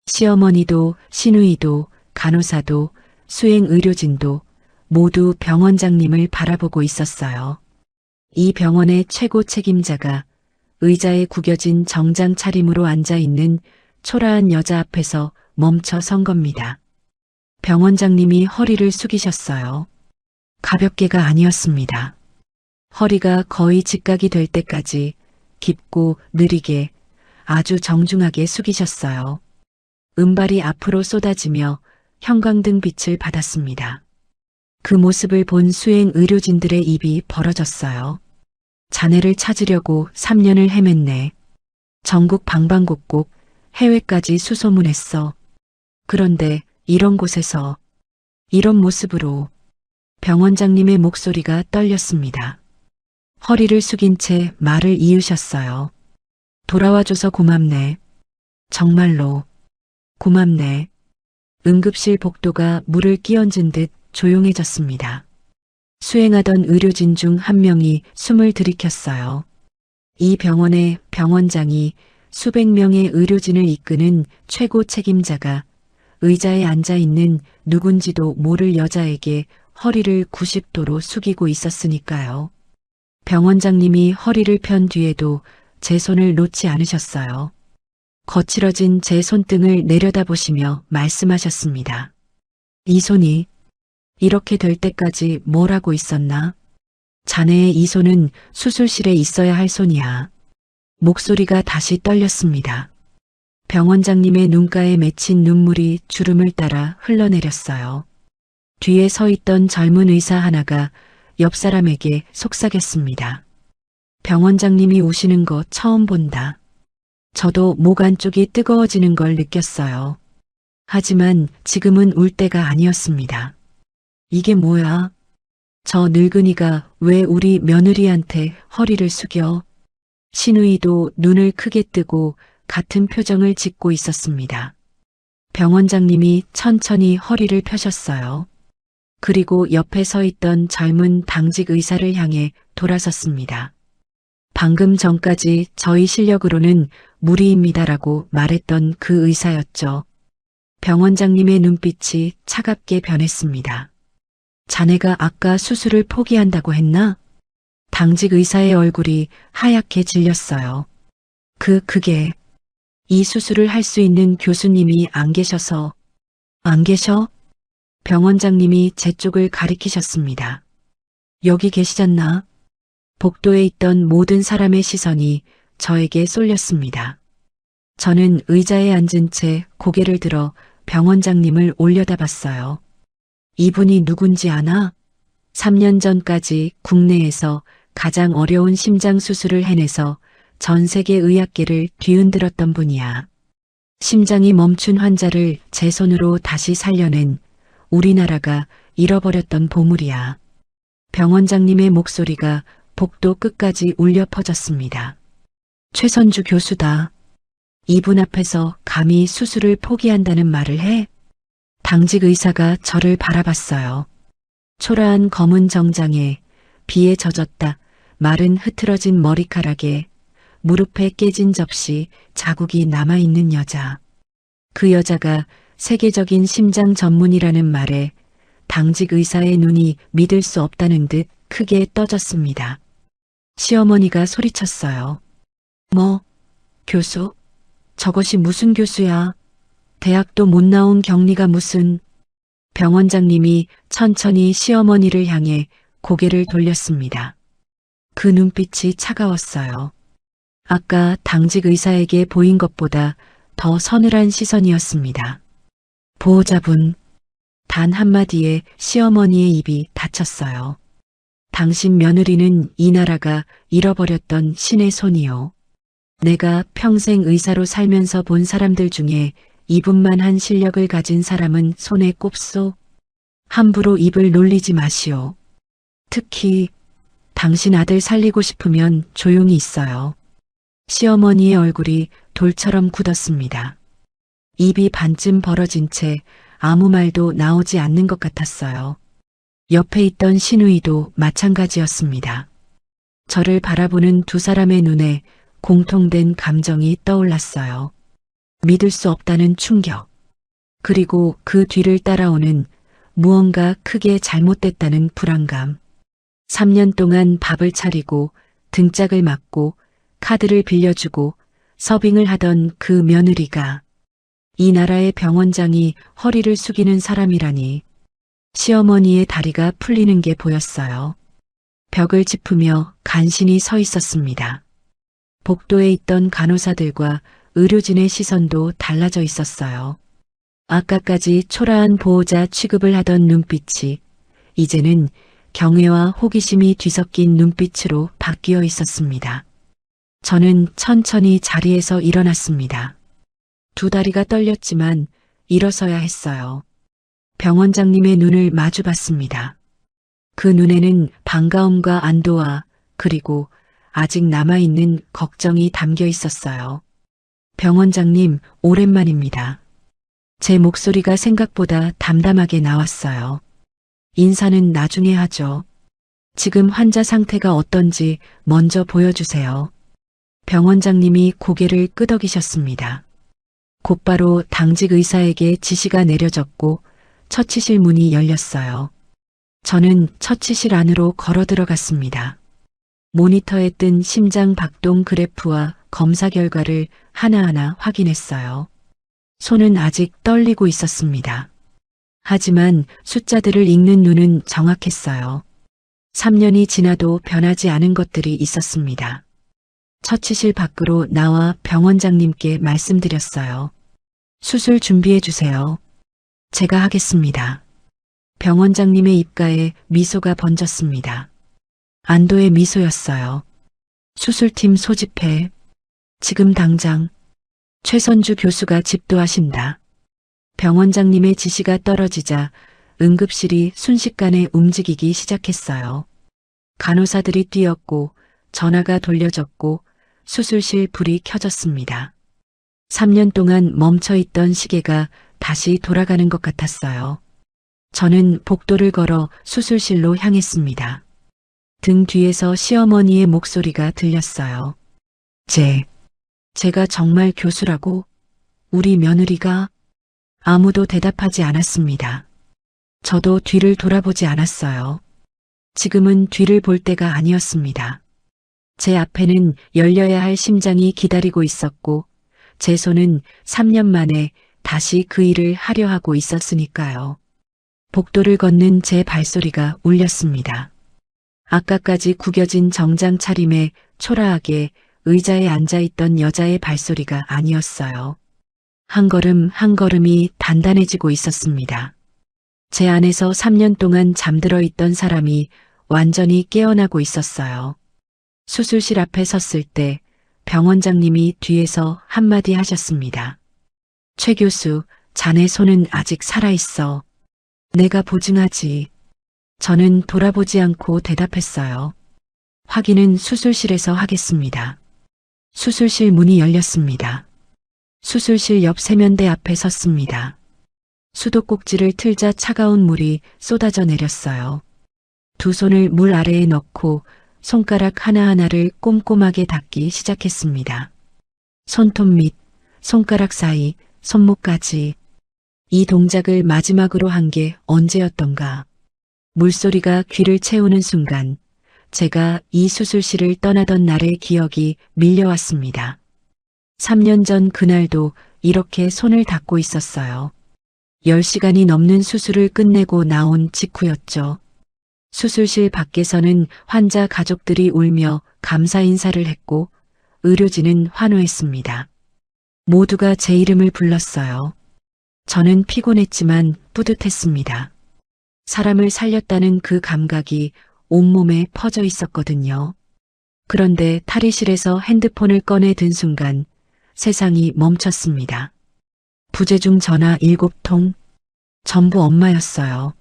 시어머니도 시누이도 간호사도 수행의료진도 모두 병원장님을 바라보고 있었어요. 이 병원의 최고 책임자가 의자에 구겨진 정장 차림으로 앉아있는 초라한 여자 앞에서 멈춰 선 겁니다. 병원장님이 허리를 숙이셨어요. 가볍게가 아니었습니다. 허리가 거의 직각이 될 때까지 깊고 느리게 아주 정중하게 숙이셨어요. 은발이 앞으로 쏟아지며 형광등 빛을 받았습니다. 그 모습을 본 수행 의료진들의 입이 벌어졌어요. 자네를 찾으려고 3년을 헤맸네. 전국 방방곡곡 해외까지 수소문했어. 그런데 이런 곳에서 이런 모습으로 병원장님의 목소리가 떨렸습니다. 허리를 숙인 채 말을 이으셨어요. 돌아와줘서 고맙네. 정말로 고맙네. 응급실 복도가 물을 끼얹은 듯 조용해졌습니다. 수행하던 의료진 중 한 명이 숨을 들이켰어요. 이 병원의 병원장이 수백 명의 의료진을 이끄는 최고 책임자가 의자에 앉아 있는 누군지도 모를 여자에게 허리를 90도로 숙이고 있었으니까요. 병원장님이 허리를 편 뒤에도 제 손을 놓지 않으셨어요. 거칠어진 제 손등을 내려다보시며 말씀하셨습니다. 이 손이 이렇게 될 때까지 뭘 하고 있었나? 자네의 이 손은 수술실에 있어야 할 손이야. 목소리가 다시 떨렸습니다. 병원장님의 눈가에 맺힌 눈물이 주름을 따라 흘러내렸어요. 뒤에 서 있던 젊은 의사 하나가 옆 사람에게 속삭였습니다. 병원장님이 우시는 거 처음 본다. 저도 목 안쪽이 뜨거워지는 걸 느꼈어요. 하지만 지금은 울 때가 아니었습니다. 이게 뭐야? 저 늙은이가 왜 우리 며느리한테 허리를 숙여? 신우이도 눈을 크게 뜨고 같은 표정을 짓고 있었습니다. 병원장님이 천천히 허리를 펴셨어요. 그리고 옆에 서 있던 젊은 당직 의사를 향해 돌아섰습니다. 방금 전까지 저희 실력으로는 무리입니다라고 말했던 그 의사였죠. 병원장님의 눈빛이 차갑게 변했습니다. 자네가 아까 수술을 포기한다고 했나? 당직 의사의 얼굴이 하얗게 질렸어요. 그게 이 수술을 할 수 있는 교수님이 안 계셔서. 안 계셔? 병원장님이 제 쪽을 가리키셨습니다. 여기 계시잖나? 복도에 있던 모든 사람의 시선이 저에게 쏠렸습니다. 저는 의자에 앉은 채 고개를 들어 병원장님을 올려다봤어요. 이분이 누군지 아나? 3년 전까지 국내에서 가장 어려운 심장 수술을 해내서 전 세계 의학계를 뒤흔들었던 분이야. 심장이 멈춘 환자를 제 손으로 다시 살려낸 우리나라가 잃어버렸던 보물이야. 병원장님의 목소리가 복도 끝까지 울려 퍼졌습니다. 최선주 교수다. 이분 앞에서 감히 수술을 포기한다는 말을 해? 당직 의사가 저를 바라봤어요. 초라한 검은 정장에 비에 젖었다 마른 흐트러진 머리카락에 무릎에 깨진 접시 자국이 남아있는 여자. 그 여자가 세계적인 심장 전문이라는 말에 당직 의사의 눈이 믿을 수 없다는 듯 크게 떠졌습니다. 시어머니가 소리쳤어요. 뭐, 교수? 저것이 무슨 교수야? 대학도 못 나온 격리가 무슨. 병원장님이 천천히 시어머니를 향해 고개를 돌렸습니다. 그 눈빛이 차가웠어요. 아까 당직 의사에게 보인 것보다 더 서늘한 시선이었습니다. 보호자분, 단 한마디에 시어머니의 입이 닫혔어요. 당신 며느리는 이 나라가 잃어버렸던 신의 손이요. 내가 평생 의사로 살면서 본 사람들 중에 이분만한 실력을 가진 사람은 손에 꼽소. 함부로 입을 놀리지 마시오. 특히 당신 아들 살리고 싶으면 조용히 있어요. 시어머니의 얼굴이 돌처럼 굳었습니다. 입이 반쯤 벌어진 채 아무 말도 나오지 않는 것 같았어요. 옆에 있던 신우이도 마찬가지였습니다. 저를 바라보는 두 사람의 눈에 공통된 감정이 떠올랐어요. 믿을 수 없다는 충격. 그리고 그 뒤를 따라오는 무언가 크게 잘못됐다는 불안감. 3년 동안 밥을 차리고 등짝을 맞고 카드를 빌려주고 서빙을 하던 그 며느리가 이 나라의 병원장이 허리를 숙이는 사람이라니. 시어머니의 다리가 풀리는 게 보였어요. 벽을 짚으며 간신히 서 있었습니다. 복도에 있던 간호사들과 의료진의 시선도 달라져 있었어요. 아까까지 초라한 보호자 취급을 하던 눈빛이 이제는 경외와 호기심이 뒤섞인 눈빛으로 바뀌어 있었습니다. 저는 천천히 자리에서 일어났습니다. 두 다리가 떨렸지만 일어서야 했어요. 병원장님의 눈을 마주 봤습니다. 그 눈에는 반가움과 안도와 그리고 아직 남아있는 걱정이 담겨 있었어요. 병원장님, 오랜만입니다. 제 목소리가 생각보다 담담하게 나왔어요. 인사는 나중에 하죠. 지금 환자 상태가 어떤지 먼저 보여주세요. 병원장님이 고개를 끄덕이셨습니다. 곧바로 당직 의사에게 지시가 내려졌고 처치실 문이 열렸어요. 저는 처치실 안으로 걸어 들어갔습니다. 모니터에 뜬 심장 박동 그래프와 검사 결과를 하나하나 확인했어요. 손은 아직 떨리고 있었습니다. 하지만 숫자들을 읽는 눈은 정확했어요. 3년이 지나도 변하지 않은 것들이 있었습니다. 처치실 밖으로 나와 병원장님께 말씀드렸어요. 수술 준비해 주세요. 제가 하겠습니다. 병원장님의 입가에 미소가 번졌습니다. 안도의 미소였어요. 수술팀 소집해. 지금 당장. 최선주 교수가 집도하신다. 병원장님의 지시가 떨어지자 응급실이 순식간에 움직이기 시작했어요. 간호사들이 뛰었고 전화가 돌려졌고 수술실 불이 켜졌습니다. 3년 동안 멈춰있던 시계가 다시 돌아가는 것 같았어요. 저는 복도를 걸어 수술실로 향했습니다. 등 뒤에서 시어머니의 목소리가 들렸어요. 제가 정말 교수라고? 우리 며느리가? 아무도 대답하지 않았습니다. 저도 뒤를 돌아보지 않았어요. 지금은 뒤를 볼 때가 아니었습니다. 제 앞에는 열려야 할 심장이 기다리고 있었고 제 손은 3년 만에 다시 그 일을 하려 하고 있었으니까요. 복도를 걷는 제 발소리가 울렸습니다. 아까까지 구겨진 정장 차림에 초라하게 의자에 앉아있던 여자의 발소리가 아니었어요. 한 걸음 한 걸음이 단단해지고 있었습니다. 제 안에서 3년 동안 잠들어 있던 사람이 완전히 깨어나고 있었어요. 수술실 앞에 섰을 때 병원장님이 뒤에서 한마디 하셨습니다. 최 교수, 자네 손은 아직 살아있어. 내가 보증하지. 저는 돌아보지 않고 대답했어요. 확인은 수술실에서 하겠습니다. 수술실 문이 열렸습니다. 수술실 옆 세면대 앞에 섰습니다. 수도꼭지를 틀자 차가운 물이 쏟아져 내렸어요. 두 손을 물 아래에 넣고 손가락 하나하나를 꼼꼼하게 닦기 시작했습니다. 손톱 밑, 손가락 사이, 손목까지. 이 동작을 마지막으로 한 게 언제였던가. 물소리가 귀를 채우는 순간 제가 이 수술실을 떠나던 날의 기억이 밀려왔습니다. 3년 전 그날도 이렇게 손을 닦고 있었어요. 10시간이 넘는 수술을 끝내고 나온 직후였죠. 수술실 밖에서는 환자 가족들이 울며 감사 인사를 했고 의료진은 환호했습니다. 모두가 제 이름을 불렀어요. 저는 피곤했지만 뿌듯했습니다. 사람을 살렸다는 그 감각이 온몸에 퍼져 있었거든요. 그런데 탈의실에서 핸드폰을 꺼내 든 순간 세상이 멈췄습니다. 부재중 전화 7통, 전부 엄마였어요.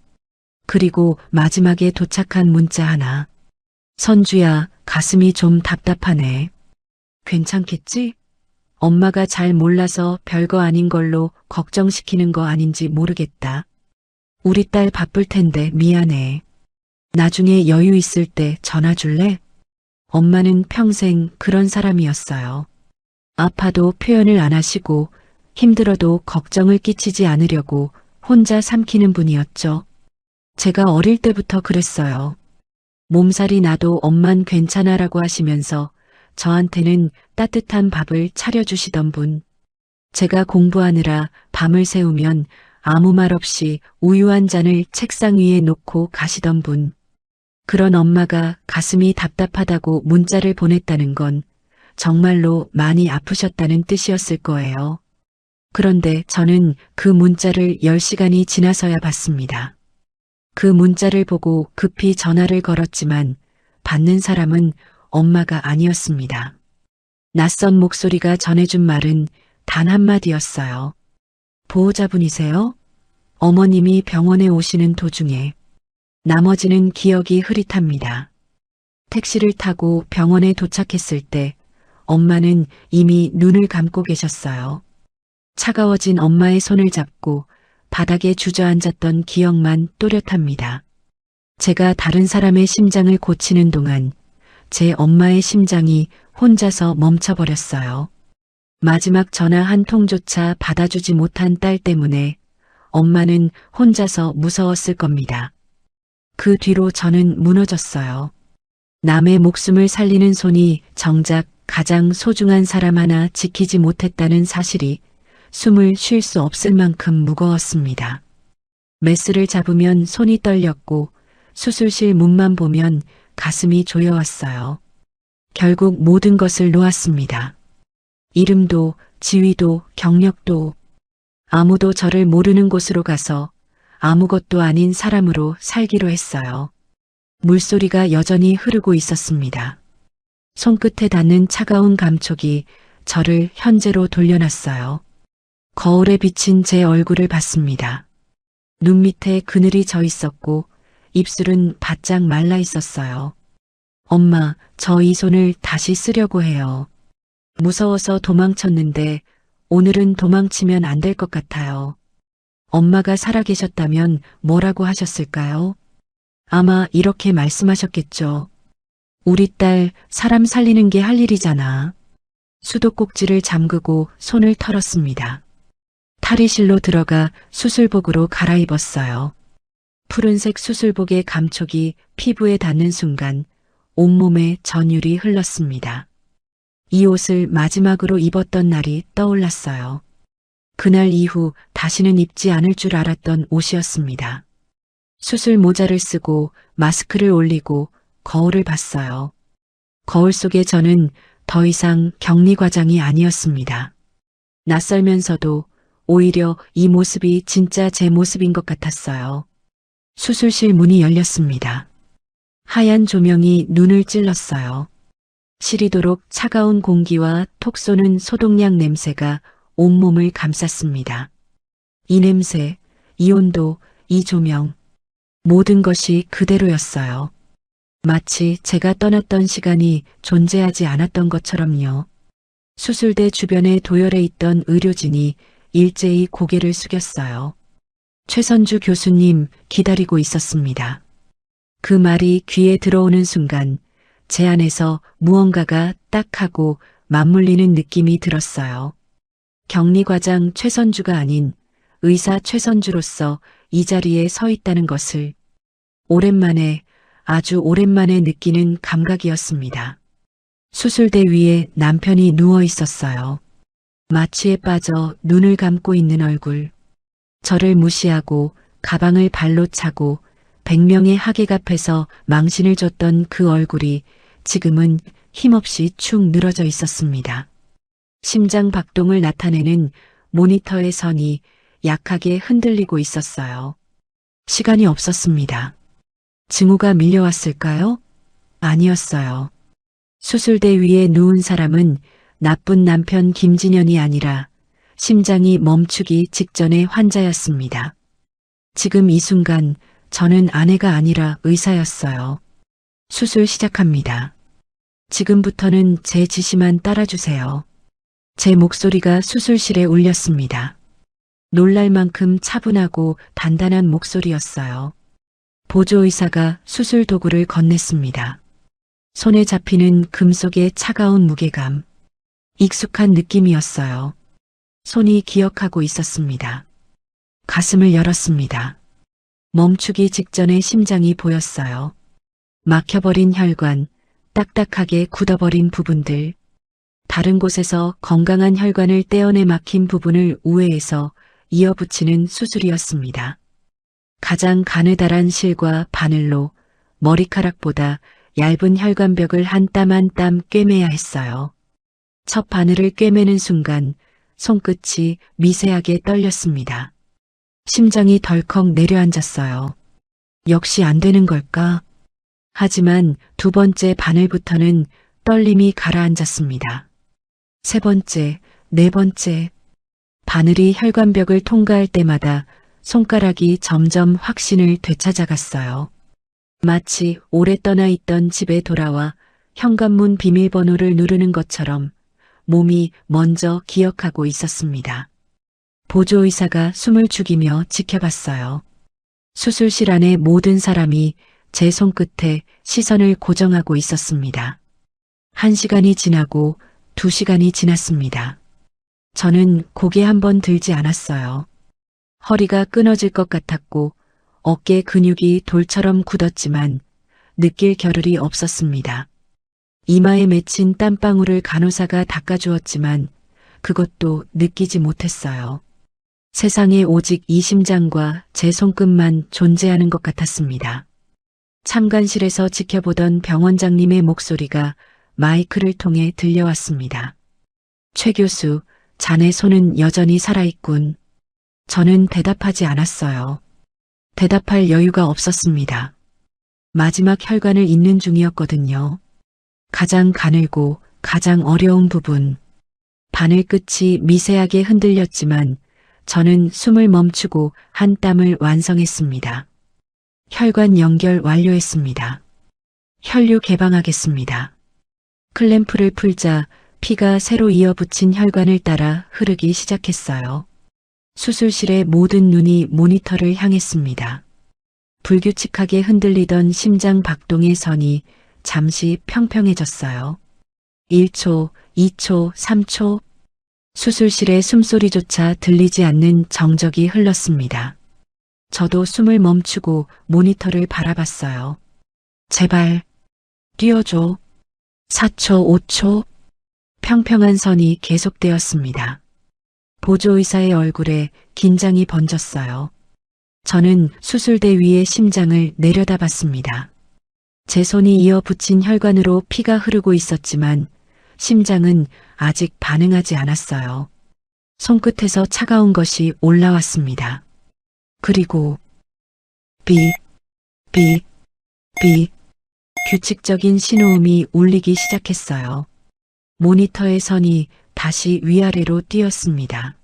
그리고 마지막에 도착한 문자 하나. 선주야, 가슴이 좀 답답하네. 괜찮겠지? 엄마가 잘 몰라서 별거 아닌 걸로 걱정시키는 거 아닌지 모르겠다. 우리 딸 바쁠 텐데 미안해. 나중에 여유 있을 때 전화 줄래? 엄마는 평생 그런 사람이었어요. 아파도 표현을 안 하시고 힘들어도 걱정을 끼치지 않으려고 혼자 삼키는 분이었죠. 제가 어릴 때부터 그랬어요. 몸살이 나도 엄만 괜찮아라고 하시면서 저한테는 따뜻한 밥을 차려주시던 분. 제가 공부하느라 밤을 새우면 아무 말 없이 우유 한 잔을 책상 위에 놓고 가시던 분. 그런 엄마가 가슴이 답답하다고 문자를 보냈다는 건 정말로 많이 아프셨다는 뜻이었을 거예요. 그런데 저는 그 문자를 10시간이 지나서야 봤습니다. 그 문자를 보고 급히 전화를 걸었지만 받는 사람은 엄마가 아니었습니다. 낯선 목소리가 전해준 말은 단 한마디였어요. 보호자분이세요? 어머님이 병원에 오시는 도중에. 나머지는 기억이 흐릿합니다. 택시를 타고 병원에 도착했을 때 엄마는 이미 눈을 감고 계셨어요. 차가워진 엄마의 손을 잡고 바닥에 주저앉았던 기억만 또렷합니다. 제가 다른 사람의 심장을 고치는 동안 제 엄마의 심장이 혼자서 멈춰버렸어요. 마지막 전화 한 통조차 받아주지 못한 딸 때문에 엄마는 혼자서 무서웠을 겁니다. 그 뒤로 저는 무너졌어요. 남의 목숨을 살리는 손이 정작 가장 소중한 사람 하나 지키지 못했다는 사실이 숨을 쉴 수 없을 만큼 무거웠습니다. 메스를 잡으면 손이 떨렸고 수술실 문만 보면 가슴이 조여왔어요. 결국 모든 것을 놓았습니다. 이름도 지위도 경력도 아무도 저를 모르는 곳으로 가서 아무것도 아닌 사람으로 살기로 했어요. 물소리가 여전히 흐르고 있었습니다. 손끝에 닿는 차가운 감촉이 저를 현재로 돌려놨어요. 거울에 비친 제 얼굴을 봤습니다. 눈 밑에 그늘이 져 있었고 입술은 바짝 말라 있었어요. 엄마, 저 이 손을 다시 쓰려고 해요. 무서워서 도망쳤는데 오늘은 도망치면 안 될 것 같아요. 엄마가 살아계셨다면 뭐라고 하셨을까요? 아마 이렇게 말씀하셨겠죠. 우리 딸 사람 살리는 게 할 일이잖아. 수도꼭지를 잠그고 손을 털었습니다. 탈의실로 들어가 수술복으로 갈아입었어요. 푸른색 수술복의 감촉이 피부에 닿는 순간 온몸에 전율이 흘렀습니다. 이 옷을 마지막으로 입었던 날이 떠올랐어요. 그날 이후 다시는 입지 않을 줄 알았던 옷이었습니다. 수술 모자를 쓰고 마스크를 올리고 거울을 봤어요. 거울 속의 저는 더 이상 격리과장이 아니었습니다. 낯설면서도 오히려 이 모습이 진짜 제 모습인 것 같았어요. 수술실 문이 열렸습니다. 하얀 조명이 눈을 찔렀어요. 시리도록 차가운 공기와 톡 쏘는 소독약 냄새가 온몸을 감쌌습니다. 이 냄새, 이 온도, 이 조명, 모든 것이 그대로였어요. 마치 제가 떠났던 시간이 존재하지 않았던 것처럼요. 수술대 주변에 도열해 있던 의료진이 일제히 고개를 숙였어요. 최선주 교수님 기다리고 있었습니다. 그 말이 귀에 들어오는 순간 제 안에서 무언가가 딱 하고 맞물리는 느낌이 들었어요. 격리과장 최선주가 아닌 의사 최선주로서 이 자리에 서 있다는 것을 오랜만에, 아주 오랜만에 느끼는 감각이었습니다. 수술대 위에 남편이 누워 있었어요. 마취에 빠져 눈을 감고 있는 얼굴. 저를 무시하고 가방을 발로 차고 100명의 하객 앞에서 망신을 줬던 그 얼굴이 지금은 힘없이 축 늘어져 있었습니다. 심장 박동을 나타내는 모니터의 선이 약하게 흔들리고 있었어요. 시간이 없었습니다. 증오가 밀려왔을까요? 아니었어요. 수술대 위에 누운 사람은 나쁜 남편 김진현이 아니라 심장이 멈추기 직전의 환자였습니다. 지금 이 순간 저는 아내가 아니라 의사였어요. 수술 시작합니다. 지금부터는 제 지시만 따라주세요. 제 목소리가 수술실에 울렸습니다. 놀랄 만큼 차분하고 단단한 목소리였어요. 보조의사가 수술 도구를 건넸습니다. 손에 잡히는 금속의 차가운 무게감. 익숙한 느낌이었어요. 손이 기억하고 있었습니다. 가슴을 열었습니다. 멈추기 직전의 심장이 보였어요. 막혀버린 혈관, 딱딱하게 굳어버린 부분들. 다른 곳에서 건강한 혈관을 떼어내 막힌 부분을 우회해서 이어붙이는 수술이었습니다. 가장 가느다란 실과 바늘로 머리카락보다 얇은 혈관벽을 한 땀 한 땀 꿰매야 했어요. 첫 바늘을 꿰매는 순간 손끝이 미세하게 떨렸습니다. 심장이 덜컥 내려앉았어요. 역시 안 되는 걸까? 하지만 두 번째 바늘부터는 떨림이 가라앉았습니다. 세 번째, 네 번째. 바늘이 혈관벽을 통과할 때마다 손가락이 점점 확신을 되찾아갔어요. 마치 오래 떠나 있던 집에 돌아와 현관문 비밀번호를 누르는 것처럼 몸이 먼저 기억하고 있었습니다. 보조의사가 숨을 죽이며 지켜봤어요. 수술실 안의 모든 사람이 제 손끝에 시선을 고정하고 있었습니다. 1시간이 지나고 2시간이 지났습니다. 저는 고개 한번 들지 않았어요. 허리가 끊어질 것 같았고 어깨 근육이 돌처럼 굳었지만 느낄 겨를이 없었습니다. 이마에 맺힌 땀방울을 간호사가 닦아주었지만 그것도 느끼지 못했어요. 세상에 오직 이 심장과 제 손끝만 존재하는 것 같았습니다. 참관실에서 지켜보던 병원장님의 목소리가 마이크를 통해 들려왔습니다. 최 교수, 자네 손은 여전히 살아있군. 저는 대답하지 않았어요. 대답할 여유가 없었습니다. 마지막 혈관을 잇는 중이었거든요. 가장 가늘고 가장 어려운 부분. 바늘 끝이 미세하게 흔들렸지만 저는 숨을 멈추고 한 땀을 완성했습니다. 혈관 연결 완료했습니다. 혈류 개방하겠습니다. 클램프를 풀자 피가 새로 이어붙인 혈관을 따라 흐르기 시작했어요. 수술실의 모든 눈이 모니터를 향했습니다. 불규칙하게 흔들리던 심장 박동의 선이 잠시 평평해졌어요. 1초, 2초, 3초. 수술실의 숨소리조차 들리지 않는 정적이 흘렀습니다. 저도 숨을 멈추고 모니터를 바라봤어요. 제발, 뛰어줘. 4초, 5초. 평평한 선이 계속되었습니다. 보조의사의 얼굴에 긴장이 번졌어요. 저는 수술대 위의 심장을 내려다봤습니다. 제 손이 이어붙인 혈관으로 피가 흐르고 있었지만 심장은 아직 반응하지 않았어요. 손끝에서 차가운 것이 올라왔습니다. 그리고 삐, 삐, 삐. 규칙적인 신호음이 울리기 시작했어요. 모니터의 선이 다시 위아래로 뛰었습니다.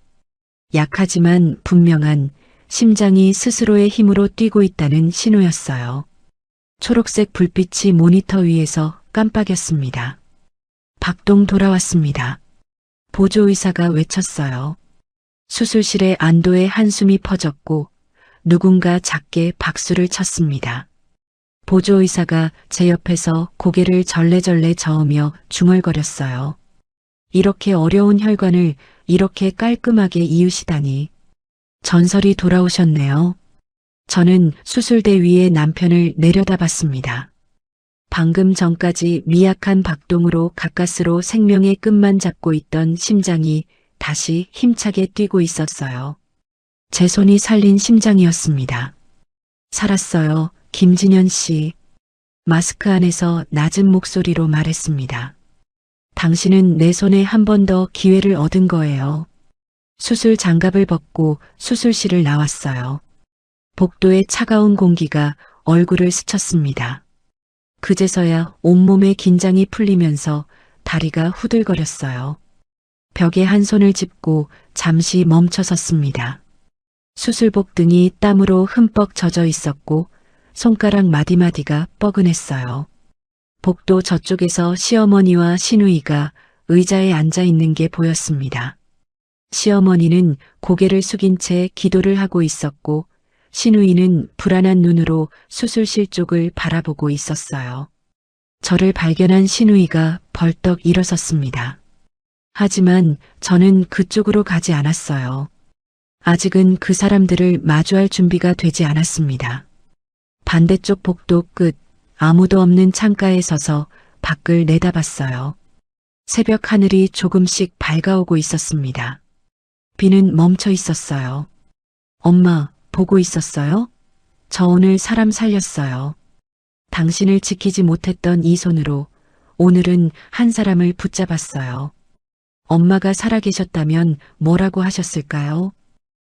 약하지만 분명한 심장이 스스로의 힘으로 뛰고 있다는 신호였어요. 초록색 불빛이 모니터 위에서 깜빡였습니다. 박동 돌아왔습니다. 보조의사가 외쳤어요. 수술실에 안도의 한숨이 퍼졌고 누군가 작게 박수를 쳤습니다. 보조의사가 제 옆에서 고개를 절레절레 저으며 중얼거렸어요. 이렇게 어려운 혈관을 이렇게 깔끔하게 이으시다니. 전설이 돌아오셨네요. 저는 수술대 위에 남편을 내려다봤습니다. 방금 전까지 미약한 박동으로 가까스로 생명의 끝만 잡고 있던 심장이 다시 힘차게 뛰고 있었어요. 제 손이 살린 심장이었습니다. 살았어요, 김진현 씨. 마스크 안에서 낮은 목소리로 말했습니다. 당신은 내 손에 한 번 더 기회를 얻은 거예요. 수술 장갑을 벗고 수술실을 나왔어요. 복도의 차가운 공기가 얼굴을 스쳤습니다. 그제서야 온몸의 긴장이 풀리면서 다리가 후들거렸어요. 벽에 한 손을 짚고 잠시 멈춰 섰습니다. 수술복 등이 땀으로 흠뻑 젖어 있었고 손가락 마디마디가 뻐근했어요. 복도 저쪽에서 시어머니와 시누이가 의자에 앉아 있는 게 보였습니다. 시어머니는 고개를 숙인 채 기도를 하고 있었고 시누이는 불안한 눈으로 수술실 쪽을 바라보고 있었어요. 저를 발견한 시누이가 벌떡 일어섰습니다. 하지만 저는 그쪽으로 가지 않았어요. 아직은 그 사람들을 마주할 준비가 되지 않았습니다. 반대쪽 복도 끝 아무도 없는 창가에 서서 밖을 내다봤어요. 새벽 하늘이 조금씩 밝아오고 있었습니다. 비는 멈춰 있었어요. 엄마, 보고 있었어요? 저 오늘 사람 살렸어요. 당신을 지키지 못했던 이 손으로 오늘은 한 사람을 붙잡았어요. 엄마가 살아계셨다면 뭐라고 하셨을까요?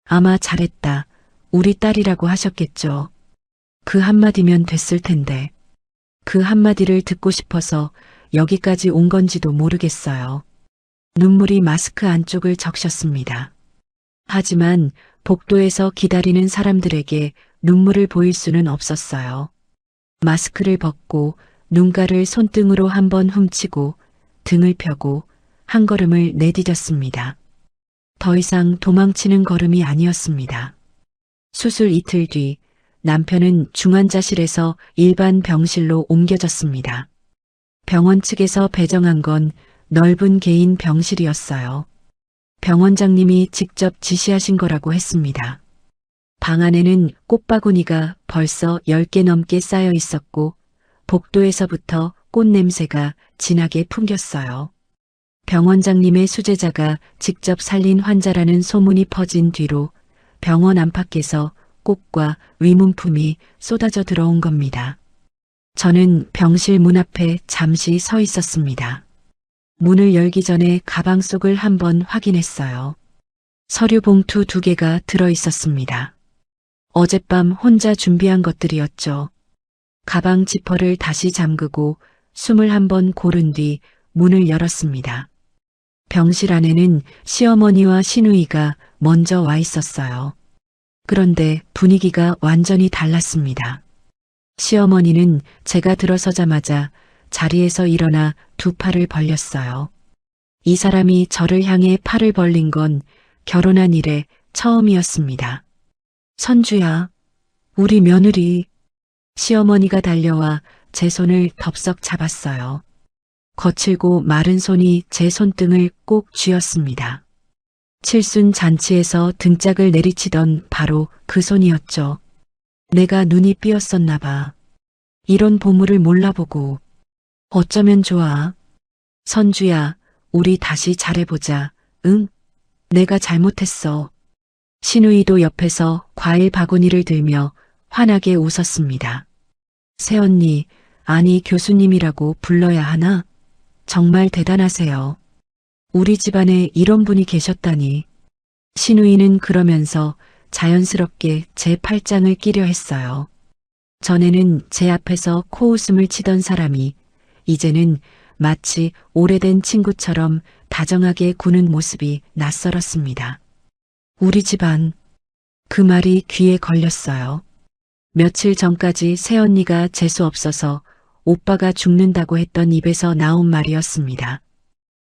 아마 잘했다. 우리 딸이라고 하셨겠죠. 그 한마디면 됐을 텐데. 그 한마디를 듣고 싶어서 여기까지 온 건지도 모르겠어요. 눈물이 마스크 안쪽을 적셨습니다. 하지만 복도에서 기다리는 사람들에게 눈물을 보일 수는 없었어요. 마스크를 벗고 눈가를 손등으로 한번 훔치고 등을 펴고 한 걸음을 내디뎠습니다. 더 이상 도망치는 걸음이 아니었습니다. 수술 이틀 뒤 남편은 중환자실에서 일반 병실로 옮겨졌습니다. 병원 측에서 배정한 건 넓은 개인 병실이었어요. 병원장님이 직접 지시하신 거라고 했습니다. 방 안에는 꽃바구니가 벌써 10개 넘게 쌓여 있었고 복도에서부터 꽃 냄새가 진하게 풍겼어요. 병원장님의 수제자가 직접 살린 환자라는 소문이 퍼진 뒤로 병원 안팎에서 꽃과 위문품이 쏟아져 들어온 겁니다. 저는 병실 문 앞에 잠시 서 있었습니다. 문을 열기 전에 가방 속을 한번 확인했어요. 서류 봉투 2개가 들어 있었습니다. 어젯밤 혼자 준비한 것들이었죠. 가방 지퍼를 다시 잠그고 숨을 한번 고른 뒤 문을 열었습니다. 병실 안에는 시어머니와 시누이가 먼저 와 있었어요. 그런데 분위기가 완전히 달랐습니다. 시어머니는 제가 들어서자마자 자리에서 일어나 2팔을 벌렸어요. 이 사람이 저를 향해 팔을 벌린 건 결혼한 이래 처음이었습니다. 선주야, 우리 며느리. 시어머니가 달려와 제 손을 덥석 잡았어요. 거칠고 마른 손이 제 손등을 꼭 쥐었습니다. 칠순 잔치에서 등짝을 내리치던 바로 그 손이었죠. 내가 눈이 삐었었나 봐. 이런 보물을 몰라보고. 어쩌면 좋아. 선주야, 우리 다시 잘해보자. 응? 내가 잘못했어. 시누이도 옆에서 과일 바구니를 들며 환하게 웃었습니다. 새언니, 아니 교수님이라고 불러야 하나? 정말 대단하세요. 우리 집안에 이런 분이 계셨다니. 시누이는 그러면서 자연스럽게 제 팔짱을 끼려 했어요. 전에는 제 앞에서 코웃음을 치던 사람이 이제는 마치 오래된 친구처럼 다정하게 구는 모습이 낯설었습니다. 우리 집안, 그 말이 귀에 걸렸어요. 며칠 전까지 새언니가 재수 없어서 오빠가 죽는다고 했던 입에서 나온 말이었습니다.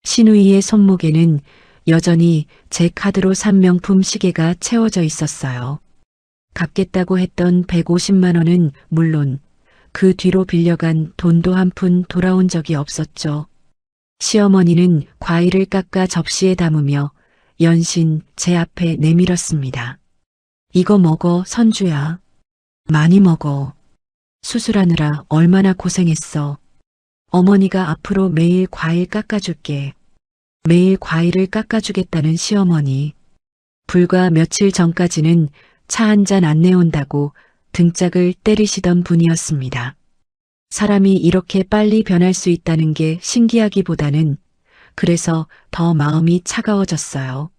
시누이의 손목에는 여전히 제 카드로 산 명품 시계가 채워져 있었어요. 갚겠다고 했던 150만 원은 물론 그 뒤로 빌려간 돈도 한 푼 돌아온 적이 없었죠. 시어머니는 과일을 깎아 접시에 담으며 연신 제 앞에 내밀었습니다. 이거 먹어, 선주야. 많이 먹어. 수술하느라 얼마나 고생했어. 어머니가 앞으로 매일 과일 깎아줄게. 매일 과일을 깎아주겠다는 시어머니. 불과 며칠 전까지는 차 한 잔 안 내온다고 등짝을 때리시던 분이었습니다. 사람이 이렇게 빨리 변할 수 있다는 게 신기하기보다는 그래서 더 마음이 차가워졌어요.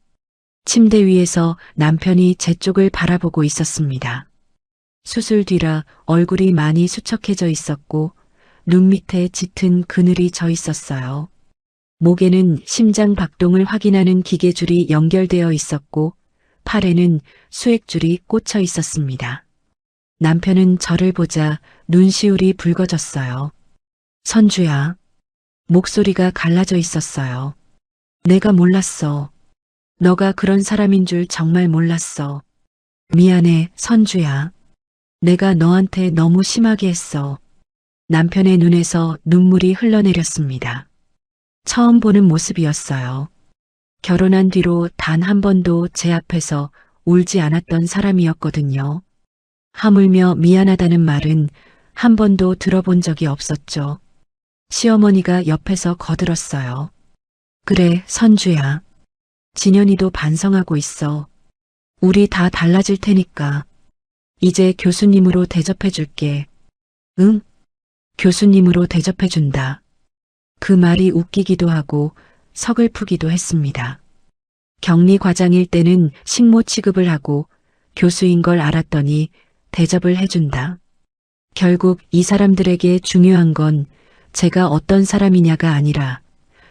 침대 위에서 남편이 제 쪽을 바라보고 있었습니다. 수술 뒤라 얼굴이 많이 수척해져 있었고 눈 밑에 짙은 그늘이 져 있었어요. 목에는 심장 박동을 확인하는 기계줄이 연결되어 있었고 팔에는 수액줄이 꽂혀 있었습니다. 남편은 저를 보자 눈시울이 붉어졌어요. 선주야. 목소리가 갈라져 있었어요. 내가 몰랐어. 너가 그런 사람인 줄 정말 몰랐어. 미안해, 선주야. 내가 너한테 너무 심하게 했어. 남편의 눈에서 눈물이 흘러내렸습니다. 처음 보는 모습이었어요. 결혼한 뒤로 단 한 번도 제 앞에서 울지 않았던 사람이었거든요. 하물며 미안하다는 말은 한 번도 들어본 적이 없었죠. 시어머니가 옆에서 거들었어요. 그래, 선주야. 진현이도 반성하고 있어. 우리 다 달라질 테니까. 이제 교수님으로 대접해 줄게. 응? 교수님으로 대접해 준다. 그 말이 웃기기도 하고 서글프기도 했습니다. 격리 과장일 때는 식모 취급을 하고 교수인 걸 알았더니 대접을 해준다. 결국 이 사람들에게 중요한 건 제가 어떤 사람이냐가 아니라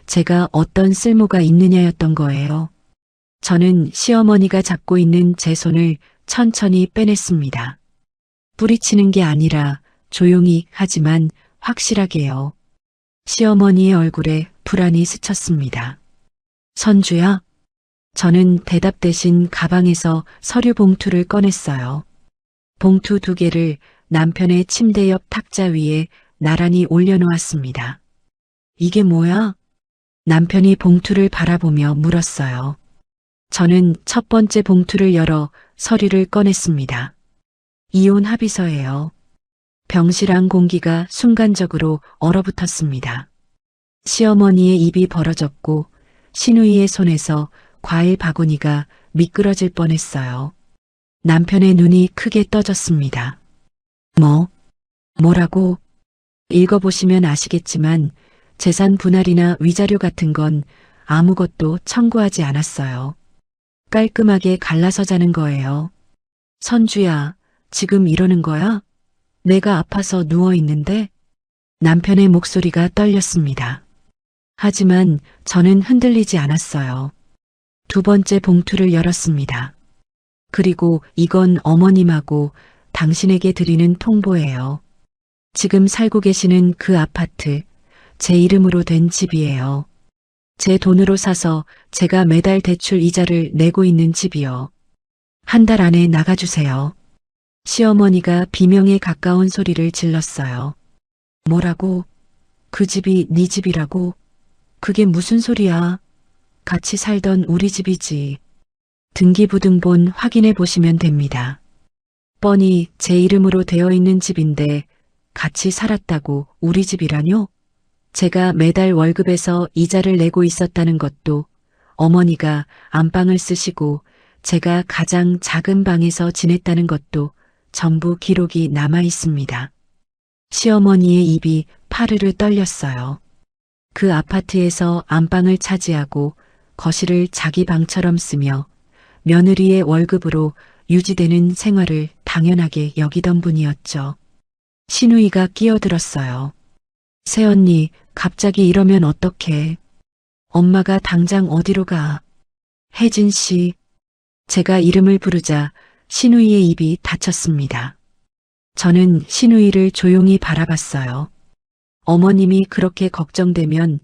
제가 어떤 쓸모가 있느냐였던 거예요. 저는 시어머니가 잡고 있는 제 손을 천천히 빼냈습니다. 뿌리치는 게 아니라 조용히 하지만 확실하게요. 시어머니의 얼굴에 불안이 스쳤습니다. 선주야? 저는 대답 대신 가방에서 서류 봉투를 꺼냈어요. 봉투 2개를 남편의 침대 옆 탁자 위에 나란히 올려놓았습니다. 이게 뭐야? 남편이 봉투를 바라보며 물었어요. 저는 첫 번째 봉투를 열어 서류를 꺼냈습니다. 이혼 합의서예요. 병실안 공기가 순간적으로 얼어붙었습니다. 시어머니의 입이 벌어졌고 시누이의 손에서 과일 바구니가 미끄러질 뻔했어요. 남편의 눈이 크게 떠졌습니다. 뭐라고? 읽어보시면 아시겠지만 재산 분할이나 위자료 같은 건 아무것도 청구하지 않았어요. 깔끔하게 갈라서 자는 거예요. 선주야, 지금 이러는 거야? 내가 아파서 누워 있는데? 남편의 목소리가 떨렸습니다. 하지만 저는 흔들리지 않았어요. 2번째 봉투를 열었습니다. 그리고 이건 어머님하고 당신에게 드리는 통보예요. 지금 살고 계시는 그 아파트, 제 이름으로 된 집이에요. 제 돈으로 사서 제가 매달 대출 이자를 내고 있는 집이요. 1달 안에 나가주세요. 시어머니가 비명에 가까운 소리를 질렀어요. 뭐라고? 그 집이 네 집이라고? 그게 무슨 소리야? 같이 살던 우리 집이지. 등기부등본 확인해 보시면 됩니다. 뻔히 제 이름으로 되어 있는 집인데 같이 살았다고 우리 집이라뇨? 제가 매달 월급에서 이자를 내고 있었다는 것도, 어머니가 안방을 쓰시고 제가 가장 작은 방에서 지냈다는 것도 전부 기록이 남아 있습니다. 시어머니의 입이 파르르 떨렸어요. 그 아파트에서 안방을 차지하고 거실을 자기 방처럼 쓰며 며느리의 월급으로 유지되는 생활을 당연하게 여기던 분이었죠. 시누이가 끼어들었어요. 새언니, 갑자기 이러면 어떡해? 엄마가 당장 어디로 가? 혜진 씨. 제가 이름을 부르자 시누이의 입이 닫혔습니다. 저는 시누이를 조용히 바라봤어요. 어머님이 그렇게 걱정되면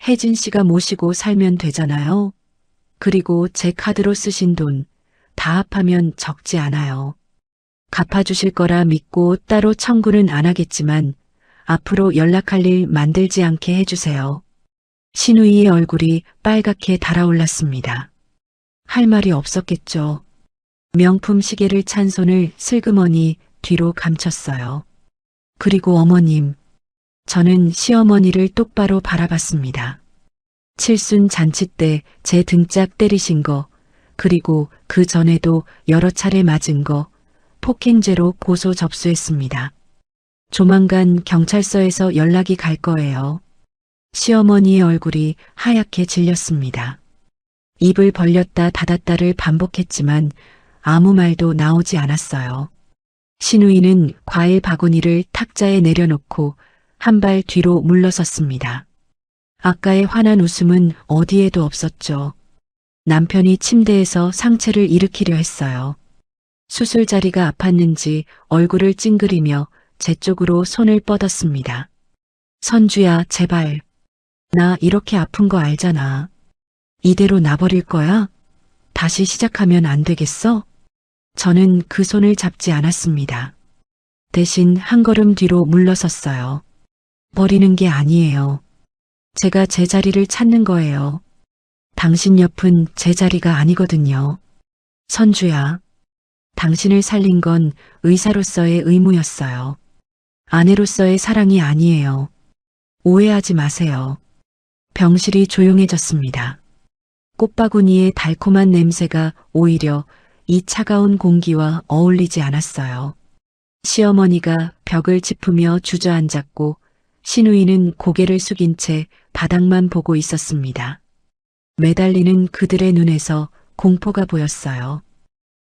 혜진 씨가 모시고 살면 되잖아요. 그리고 제 카드로 쓰신 돈 다 합하면 적지 않아요. 갚아주실 거라 믿고 따로 청구는 안 하겠지만 앞으로 연락할 일 만들지 않게 해주세요. 시누이의 얼굴이 빨갛게 달아올랐습니다. 할 말이 없었겠죠. 명품 시계를 찬 손을 슬그머니 뒤로 감췄어요. 그리고 어머님, 저는 시어머니를 똑바로 바라봤습니다. 칠순 잔치 때 제 등짝 때리신 거, 그리고 그 전에도 여러 차례 맞은 거, 폭행죄로 고소 접수했습니다. 조만간 경찰서에서 연락이 갈 거예요. 시어머니의 얼굴이 하얗게 질렸습니다. 입을 벌렸다 닫았다를 반복했지만 아무 말도 나오지 않았어요. 시누이는 과일 바구니를 탁자에 내려놓고 한 발 뒤로 물러섰습니다. 아까의 환한 웃음은 어디에도 없었죠. 남편이 침대에서 상체를 일으키려 했어요. 수술 자리가 아팠는지 얼굴을 찡그리며 제 쪽으로 손을 뻗었습니다. 선주야, 제발. 나 이렇게 아픈 거 알잖아. 이대로 놔버릴 거야? 다시 시작하면 안 되겠어? 저는 그 손을 잡지 않았습니다. 대신 한 걸음 뒤로 물러섰어요. 버리는 게 아니에요. 제가 제 자리를 찾는 거예요. 당신 옆은 제 자리가 아니거든요. 선주야, 당신을 살린 건 의사로서의 의무였어요. 아내로서의 사랑이 아니에요. 오해하지 마세요. 병실이 조용해졌습니다. 꽃바구니의 달콤한 냄새가 오히려 이 차가운 공기와 어울리지 않았어요. 시어머니가 벽을 짚으며 주저앉았고 시누이는 고개를 숙인 채 바닥만 보고 있었습니다. 매달리는 그들의 눈에서 공포가 보였어요.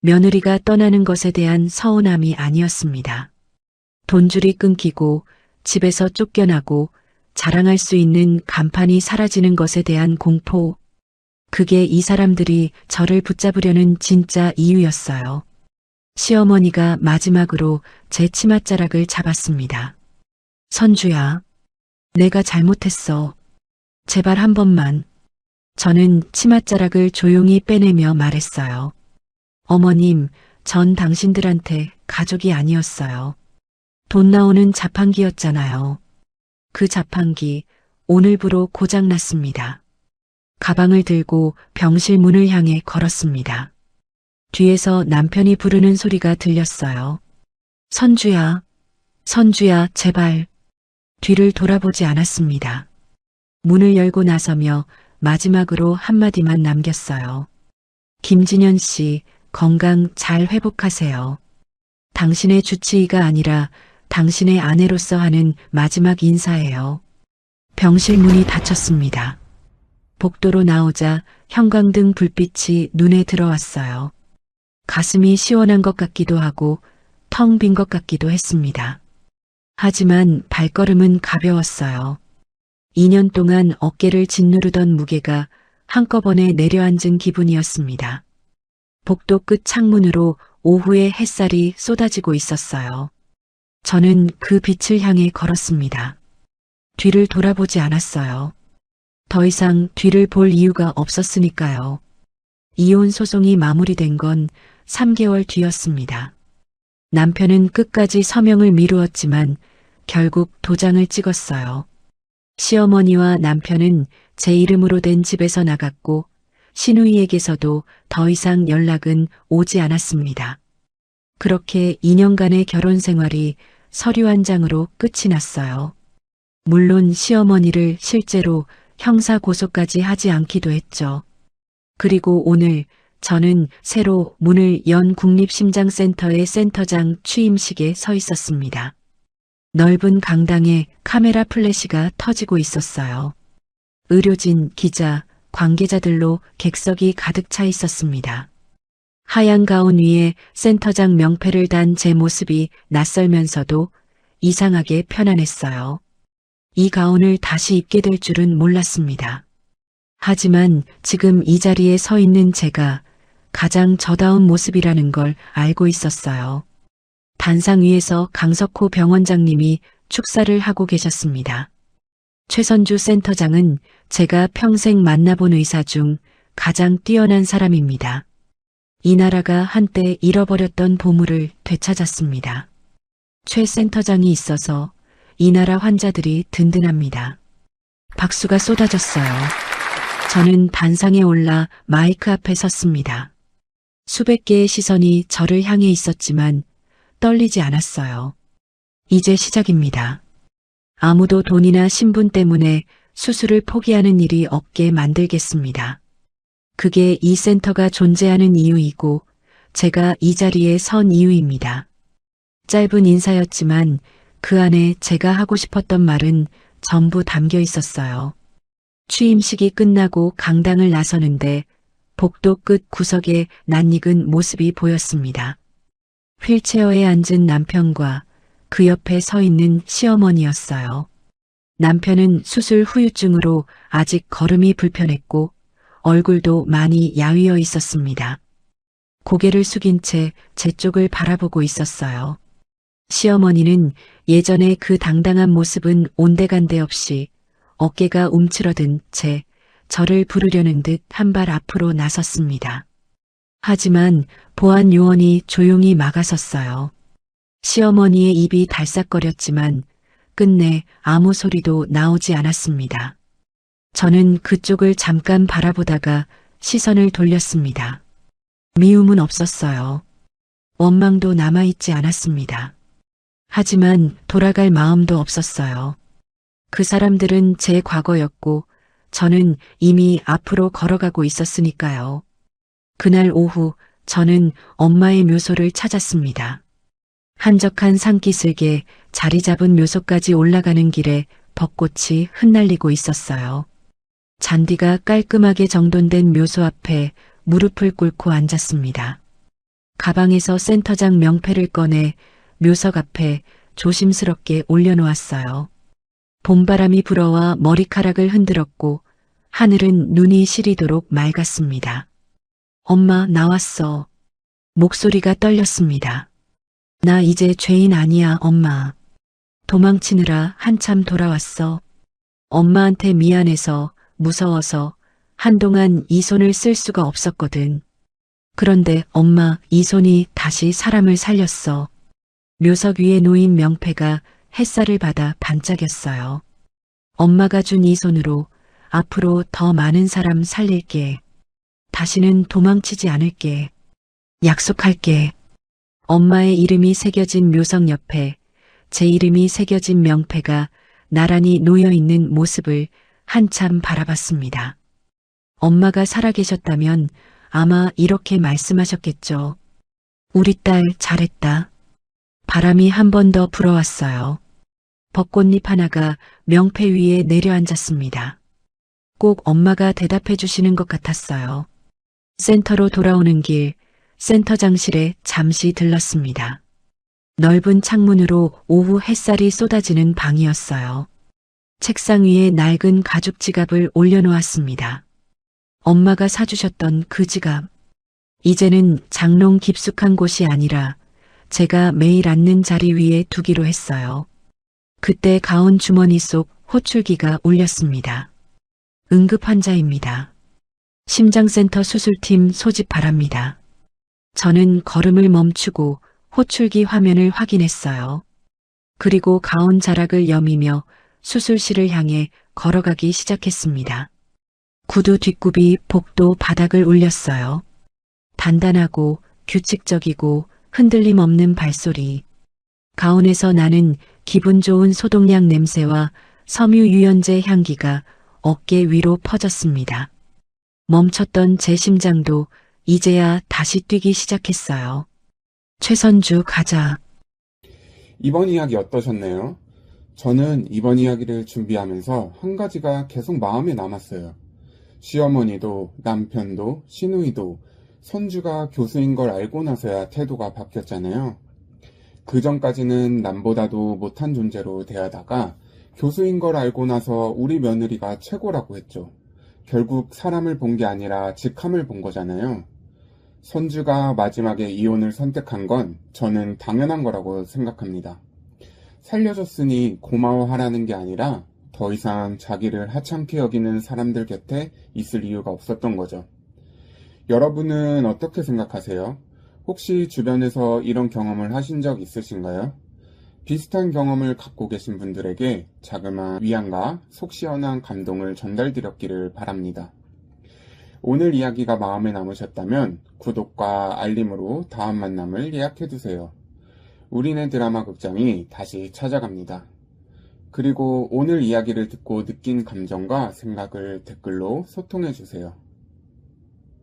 며느리가 떠나는 것에 대한 서운함이 아니었습니다. 돈줄이 끊기고 집에서 쫓겨나고 자랑할 수 있는 간판이 사라지는 것에 대한 공포. 그게 이 사람들이 저를 붙잡으려는 진짜 이유였어요. 시어머니가 마지막으로 제 치맛자락을 잡았습니다. 선주야, 내가 잘못했어. 제발 한 번만. 저는 치맛자락을 조용히 빼내며 말했어요. 어머님, 전 당신들한테 가족이 아니었어요. 돈 나오는 자판기였잖아요. 그 자판기 오늘부로 고장났습니다. 가방을 들고 병실 문을 향해 걸었습니다. 뒤에서 남편이 부르는 소리가 들렸어요. 선주야, 선주야, 제발. 뒤를 돌아보지 않았습니다. 문을 열고 나서며 마지막으로 한마디만 남겼어요. 김진현 씨, 건강 잘 회복하세요. 당신의 주치의가 아니라 당신의 아내로서 하는 마지막 인사예요. 병실 문이 닫혔습니다. 복도로 나오자 형광등 불빛이 눈에 들어왔어요. 가슴이 시원한 것 같기도 하고 텅 빈 것 같기도 했습니다. 하지만 발걸음은 가벼웠어요. 2년 동안 어깨를 짓누르던 무게가 한꺼번에 내려앉은 기분이었습니다. 복도 끝 창문으로 오후의 햇살이 쏟아지고 있었어요. 저는 그 빛을 향해 걸었습니다. 뒤를 돌아보지 않았어요. 더 이상 뒤를 볼 이유가 없었으니까요. 이혼 소송이 마무리된 건 3개월 뒤였습니다. 남편은 끝까지 서명을 미루었지만 결국 도장을 찍었어요. 시어머니와 남편은 제 이름으로 된 집에서 나갔고 시누이에게서도 더 이상 연락은 오지 않았습니다. 그렇게 2년간의 결혼 생활이 서류 한 장으로 끝이 났어요. 물론 시어머니를 실제로 형사 고소까지 하지 않기도 했죠. 그리고 오늘 저는 새로 문을 연 국립심장센터의 센터장 취임식에 서 있었습니다. 넓은 강당에 카메라 플래시가 터지고 있었어요. 의료진, 기자, 관계자들로 객석이 가득 차 있었습니다. 하얀 가운 위에 센터장 명패를 단 제 모습이 낯설면서도 이상하게 편안했어요. 이 가운을 다시 입게 될 줄은 몰랐습니다. 하지만 지금 이 자리에 서 있는 제가 가장 저다운 모습이라는 걸 알고 있었어요. 단상 위에서 강석호 병원장님이 축사를 하고 계셨습니다. 최선주 센터장은 제가 평생 만나본 의사 중 가장 뛰어난 사람입니다. 이 나라가 한때 잃어버렸던 보물을 되찾았습니다. 최 센터장이 있어서 이 나라 환자들이 든든합니다. 박수가 쏟아졌어요. 저는 단상에 올라 마이크 앞에 섰습니다. 수백 개의 시선이 저를 향해 있었지만 떨리지 않았어요. 이제 시작입니다. 아무도 돈이나 신분 때문에 수술을 포기하는 일이 없게 만들겠습니다. 그게 이 센터가 존재하는 이유이고 제가 이 자리에 선 이유입니다. 짧은 인사였지만 그 안에 제가 하고 싶었던 말은 전부 담겨 있었어요. 취임식이 끝나고 강당을 나서는데 복도 끝 구석에 낯익은 모습이 보였습니다. 휠체어에 앉은 남편과 그 옆에 서 있는 시어머니였어요. 남편은 수술 후유증으로 아직 걸음이 불편했고 얼굴도 많이 야위어 있었습니다. 고개를 숙인 채 제 쪽을 바라보고 있었어요. 시어머니는 예전의 그 당당한 모습은 온데간데 없이 어깨가 움츠러든 채 저를 부르려는 듯 한 발 앞으로 나섰습니다. 하지만 보안 요원이 조용히 막아섰어요. 시어머니의 입이 달싹거렸지만 끝내 아무 소리도 나오지 않았습니다. 저는 그쪽을 잠깐 바라보다가 시선을 돌렸습니다. 미움은 없었어요. 원망도 남아있지 않았습니다. 하지만 돌아갈 마음도 없었어요. 그 사람들은 제 과거였고 저는 이미 앞으로 걸어가고 있었으니까요. 그날 오후 저는 엄마의 묘소를 찾았습니다. 한적한 산기슭에 자리 잡은 묘소까지 올라가는 길에 벚꽃이 흩날리고 있었어요. 잔디가 깔끔하게 정돈된 묘소 앞에 무릎을 꿇고 앉았습니다. 가방에서 센터장 명패를 꺼내 묘석 앞에 조심스럽게 올려놓았어요. 봄바람이 불어와 머리카락을 흔들었고 하늘은 눈이 시리도록 맑았습니다. 엄마, 나왔어. 목소리가 떨렸습니다. 나 이제 죄인 아니야, 엄마. 도망치느라 한참 돌아왔어. 엄마한테 미안해서, 무서워서, 한동안 이 손을 쓸 수가 없었거든. 그런데 엄마, 이 손이 다시 사람을 살렸어. 묘석 위에 놓인 명패가 햇살을 받아 반짝였어요. 엄마가 준 이 손으로 앞으로 더 많은 사람 살릴게. 다시는 도망치지 않을게. 약속할게. 엄마의 이름이 새겨진 묘석 옆에 제 이름이 새겨진 명패가 나란히 놓여 있는 모습을 한참 바라봤습니다. 엄마가 살아계셨다면 아마 이렇게 말씀하셨겠죠. 우리 딸 잘했다. 바람이 한 번 더 불어왔어요. 벚꽃잎 하나가 명패 위에 내려앉았습니다. 꼭 엄마가 대답해 주시는 것 같았어요. 센터로 돌아오는 길, 센터장실에 잠시 들렀습니다. 넓은 창문으로 오후 햇살이 쏟아지는 방이었어요. 책상 위에 낡은 가죽 지갑을 올려놓았습니다. 엄마가 사주셨던 그 지갑. 이제는 장롱 깊숙한 곳이 아니라 제가 매일 앉는 자리 위에 두기로 했어요. 그때 가운 주머니 속 호출기가 울렸습니다. 응급 환자입니다. 심장센터 수술팀 소집 바랍니다. 저는 걸음을 멈추고 호출기 화면을 확인했어요. 그리고 가운 자락을 여미며 수술실을 향해 걸어가기 시작했습니다. 구두 뒷굽이 복도 바닥을 울렸어요. 단단하고 규칙적이고 흔들림 없는 발소리. 가운에서 나는 기분 좋은 소독약 냄새와 섬유 유연제 향기가 어깨 위로 퍼졌습니다. 멈췄던 제 심장도 이제야 다시 뛰기 시작했어요. 최선주 가자. 이번 이야기 어떠셨나요? 저는 이번 이야기를 준비하면서 한 가지가 계속 마음에 남았어요. 시어머니도 남편도 시누이도 선주가 교수인 걸 알고 나서야 태도가 바뀌었잖아요. 그 전까지는 남보다도 못한 존재로 대하다가 교수인 걸 알고 나서 우리 며느리가 최고라고 했죠. 결국 사람을 본 게 아니라 직함을 본 거잖아요. 선주가 마지막에 이혼을 선택한 건 저는 당연한 거라고 생각합니다. 살려줬으니 고마워하라는 게 아니라 더 이상 자기를 하찮게 여기는 사람들 곁에 있을 이유가 없었던 거죠. 여러분은 어떻게 생각하세요? 혹시 주변에서 이런 경험을 하신 적 있으신가요? 비슷한 경험을 갖고 계신 분들에게 자그마한 위안과 속 시원한 감동을 전달드렸기를 바랍니다. 오늘 이야기가 마음에 남으셨다면 구독과 알림으로 다음 만남을 예약해두세요. 우리네 드라마 극장이 다시 찾아갑니다. 그리고 오늘 이야기를 듣고 느낀 감정과 생각을 댓글로 소통해주세요.